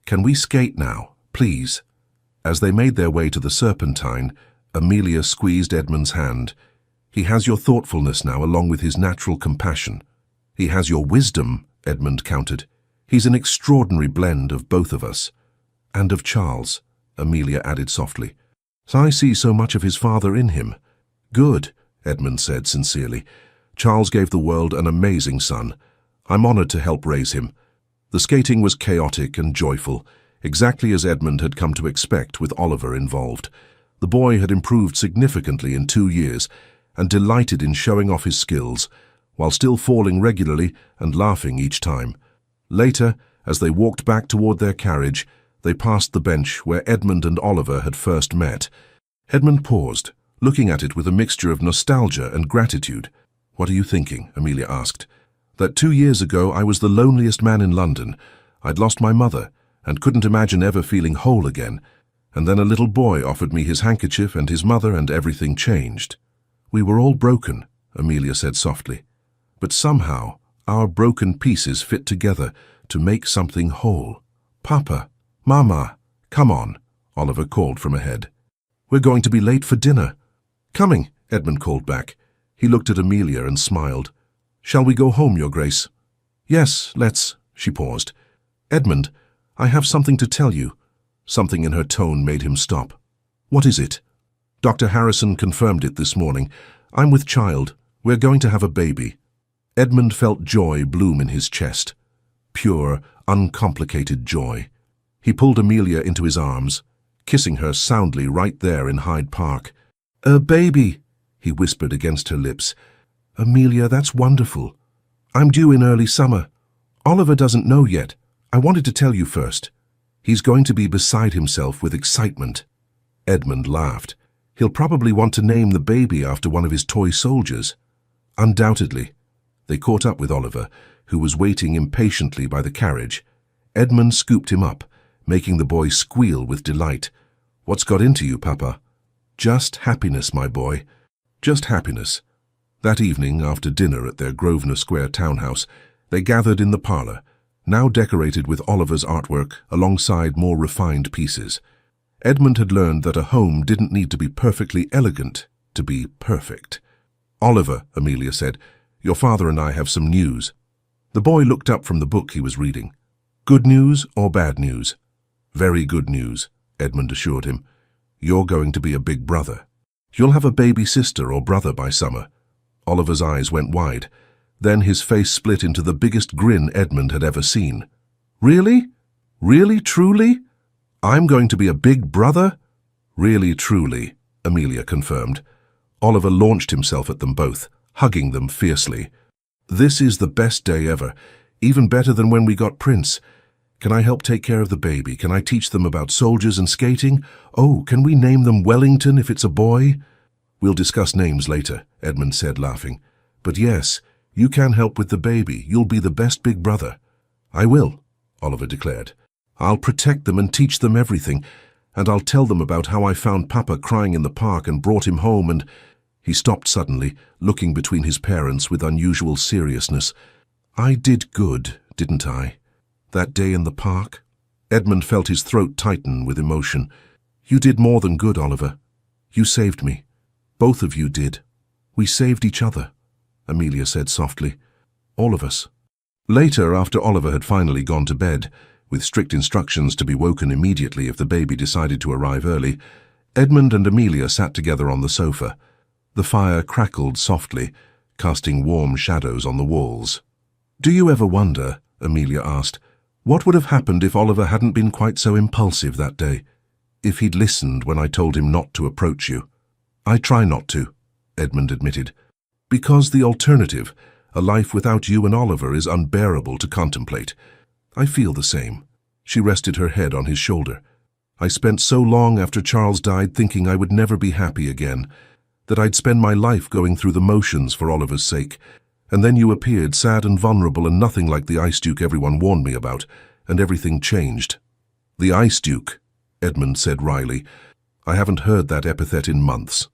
Can we skate now, please? As they made their way to the Serpentine, Amelia squeezed Edmund's hand. He has your thoughtfulness now, along with his natural compassion. He has your wisdom, Edmund countered. He's an extraordinary blend of both of us. And of Charles, Amelia added softly. I see so much of his father in him. Good, Edmund said sincerely. Charles gave the world an amazing son. I'm honored to help raise him. The skating was chaotic and joyful, exactly as Edmund had come to expect with Oliver involved. The boy had improved significantly in 2 years and delighted in showing off his skills, while still falling regularly and laughing each time. Later, as they walked back toward their carriage, they passed the bench where Edmund and Oliver had first met. Edmund paused, looking at it with a mixture of nostalgia and gratitude. What are you thinking? Amelia asked. That 2 years ago I was the loneliest man in London. I'd lost my mother and couldn't imagine ever feeling whole again. And then a little boy offered me his handkerchief and his mother, and everything changed. We were all broken, Amelia said softly. But somehow our broken pieces fit together to make something whole. Papa, Mama, come on, Oliver called from ahead. We're going to be late for dinner. Coming, Edmund called back. He looked at Amelia and smiled. Shall we go home, Your Grace? Yes, let's, she paused. Edmund, I have something to tell you. Something in her tone made him stop. What is it? Dr. Harrison confirmed it this morning. I'm with child. We're going to have a baby. Edmund felt joy bloom in his chest. Pure, uncomplicated joy. He pulled Amelia into his arms, kissing her soundly right there in Hyde Park. A baby, he whispered against her lips. Amelia, that's wonderful. I'm due in early summer. Oliver doesn't know yet. I wanted to tell you first. He's going to be beside himself with excitement. Edmund laughed. He'll probably want to name the baby after one of his toy soldiers. Undoubtedly. They caught up with Oliver, who was waiting impatiently by the carriage. Edmund scooped him up, making the boy squeal with delight. What's got into you, Papa? Just happiness, my boy. Just happiness. That evening, after dinner at their Grosvenor Square townhouse, they gathered in the parlour, now decorated with Oliver's artwork alongside more refined pieces. Edmund had learned that a home didn't need to be perfectly elegant to be perfect. Oliver, Amelia said, your father and I have some news. The boy looked up from the book he was reading. Good news or bad news? Very good news, Edmund assured him. You're going to be a big brother. You'll have a baby sister or brother by summer. Oliver's eyes went wide. Then his face split into the biggest grin Edmund had ever seen. Really? Really, truly? I'm going to be a big brother? Really, truly, Amelia confirmed. Oliver launched himself at them both, hugging them fiercely. This is the best day ever, even better than when we got Prince. Can I help take care of the baby? Can I teach them about soldiers and skating? Oh, can we name them Wellington if it's a boy? We'll discuss names later, Edmund said, laughing. But yes, you can help with the baby. You'll be the best big brother. I will, Oliver declared. I'll protect them and teach them everything, and I'll tell them about how I found Papa crying in the park and brought him home and— He stopped suddenly, looking between his parents with unusual seriousness. I did good, didn't I? That day in the park? Edmund felt his throat tighten with emotion. You did more than good, Oliver. You saved me. Both of you did. We saved each other, Amelia said softly. All of us. Later, after Oliver had finally gone to bed, with strict instructions to be woken immediately if the baby decided to arrive early, Edmund and Amelia sat together on the sofa. The fire crackled softly, casting warm shadows on the walls. Do you ever wonder, Amelia asked, what would have happened if Oliver hadn't been quite so impulsive that day? If he'd listened when I told him not to approach you? I try not to, Edmund admitted. Because the alternative, a life without you and Oliver, is unbearable to contemplate. I feel the same. She rested her head on his shoulder. I spent so long after Charles died thinking I would never be happy again, that I'd spend my life going through the motions for Oliver's sake. And then you appeared, sad and vulnerable and nothing like the Ice Duke everyone warned me about, and everything changed." "The Ice Duke," Edmund said wryly. "I haven't heard that epithet in months.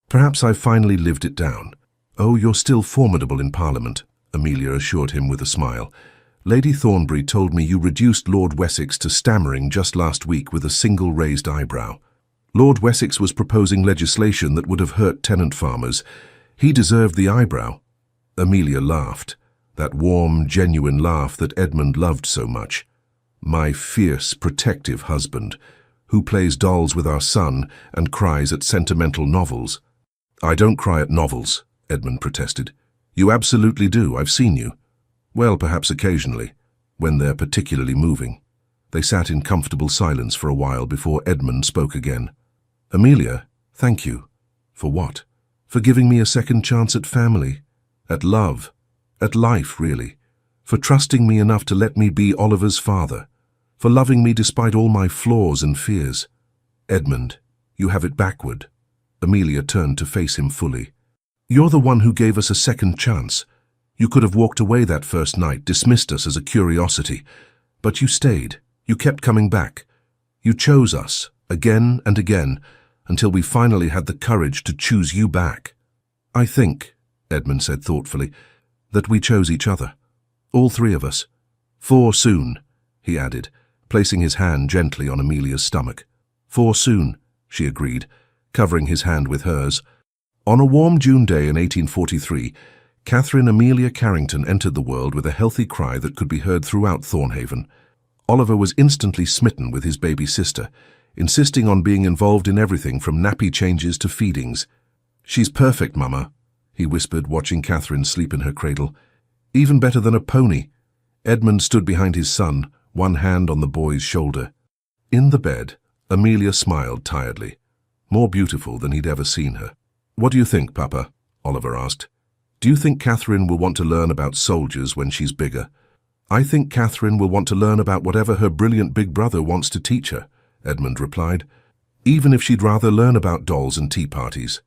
Perhaps I've finally lived it down." "Oh, you're still formidable in Parliament," Amelia assured him with a smile. "Lady Thornbury told me you reduced Lord Wessex to stammering just last week with a single raised eyebrow. Lord Wessex was proposing legislation that would have hurt tenant farmers. He deserved the eyebrow." Amelia laughed, that warm, genuine laugh that Edmund loved so much. "My fierce, protective husband, who plays dolls with our son and cries at sentimental novels." "I don't cry at novels," Edmund protested. "You absolutely do, I've seen you." "Well, perhaps occasionally, when they're particularly moving." They sat in comfortable silence for a while before Edmund spoke again. "Amelia, thank you." "For what?" "For giving me a second chance at family, at love, at life, really. For trusting me enough to let me be Oliver's father. For loving me despite all my flaws and fears." "Edmund, you have it backward." Amelia turned to face him fully. "You're the one who gave us a second chance. You could have walked away that first night, dismissed us as a curiosity. But you stayed. You kept coming back. You chose us, again and again, until we finally had the courage to choose you back." "I think," Edmund said thoughtfully, "that we chose each other. All three of us. For soon," he added, placing his hand gently on Amelia's stomach. "For soon," she agreed, covering his hand with hers. On a warm June day in 1843, Catherine Amelia Carrington entered the world with a healthy cry that could be heard throughout Thornhaven. Oliver was instantly smitten with his baby sister, insisting on being involved in everything from nappy changes to feedings. "She's perfect, Mama," he whispered, watching Catherine sleep in her cradle. "Even better than a pony." Edmund stood behind his son, one hand on the boy's shoulder. In the bed, Amelia smiled tiredly, more beautiful than he'd ever seen her. "What do you think, Papa?" Oliver asked. "Do you think Catherine will want to learn about soldiers when she's bigger?" "I think Catherine will want to learn about whatever her brilliant big brother wants to teach her," Edmund replied, "even if she'd rather learn about dolls and tea parties."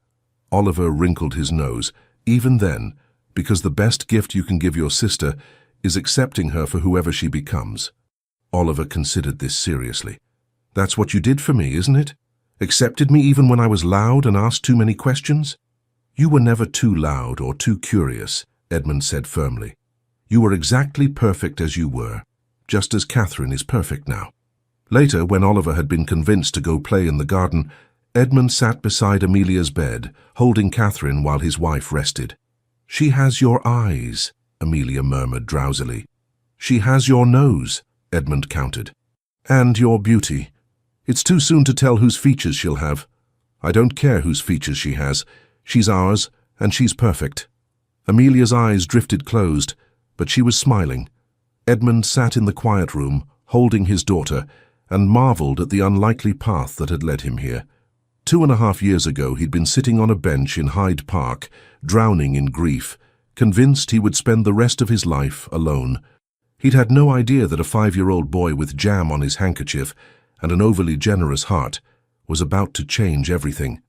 Oliver wrinkled his nose. "Even then, because the best gift you can give your sister is accepting her for whoever she becomes." Oliver considered this seriously. "That's what you did for me, isn't it? Accepted me even when I was loud and asked too many questions?" "You were never too loud or too curious," Edmund said firmly. "You were exactly perfect as you were, just as Catherine is perfect now." Later, when Oliver had been convinced to go play in the garden, Edmund sat beside Amelia's bed, holding Catherine while his wife rested. "She has your eyes," Amelia murmured drowsily. "She has your nose," Edmund countered. "And your beauty. It's too soon to tell whose features she'll have. I don't care whose features she has. She's ours, and she's perfect." Amelia's eyes drifted closed, but she was smiling. Edmund sat in the quiet room, holding his daughter, and marveled at the unlikely path that had led him here. 2.5 years ago, he'd been sitting on a bench in Hyde Park, drowning in grief, convinced he would spend the rest of his life alone. He'd had no idea that a 5-year-old boy with jam on his handkerchief and an overly generous heart was about to change everything.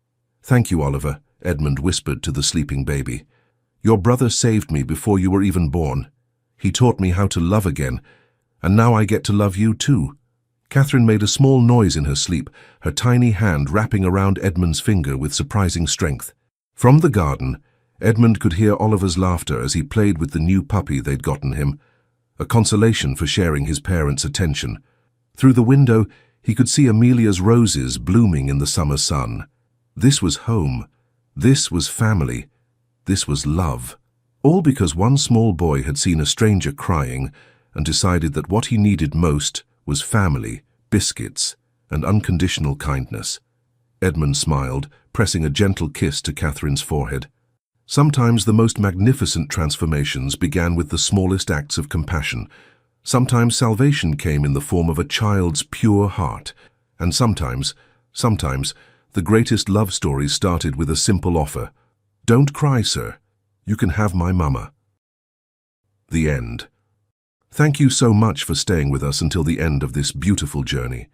"Thank you, Oliver," Edmund whispered to the sleeping baby. "Your brother saved me before you were even born. He taught me how to love again, and now I get to love you too." Catherine made a small noise in her sleep, her tiny hand wrapping around Edmund's finger with surprising strength. From the garden, Edmund could hear Oliver's laughter as he played with the new puppy they'd gotten him, a consolation for sharing his parents' attention. Through the window, he could see Amelia's roses blooming in the summer sun. This was home. This was family. This was love. All because one small boy had seen a stranger crying and decided that what he needed most was family, biscuits, and unconditional kindness. Edmund smiled, pressing a gentle kiss to Catherine's forehead. Sometimes the most magnificent transformations began with the smallest acts of compassion. Sometimes salvation came in the form of a child's pure heart. And sometimes, the greatest love stories started with a simple offer. "Don't cry, sir. You can have my mama." The end. Thank you so much for staying with us until the end of this beautiful journey.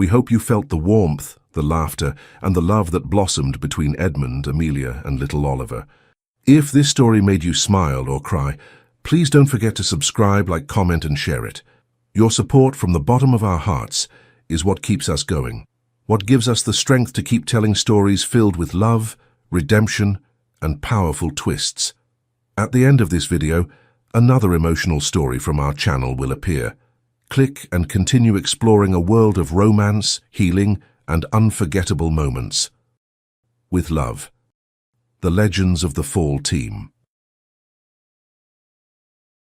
We hope you felt the warmth, the laughter, and the love that blossomed between Edmund, Amelia, and little Oliver. If this story made you smile or cry, please don't forget to subscribe, like, comment, and share it. Your support from the bottom of our hearts is what keeps us going, what gives us the strength to keep telling stories filled with love, redemption, and powerful twists. At the end of this video, another emotional story from our channel will appear. Click and continue exploring a world of romance, healing, and unforgettable moments. With love, The Legends of the Fall Team.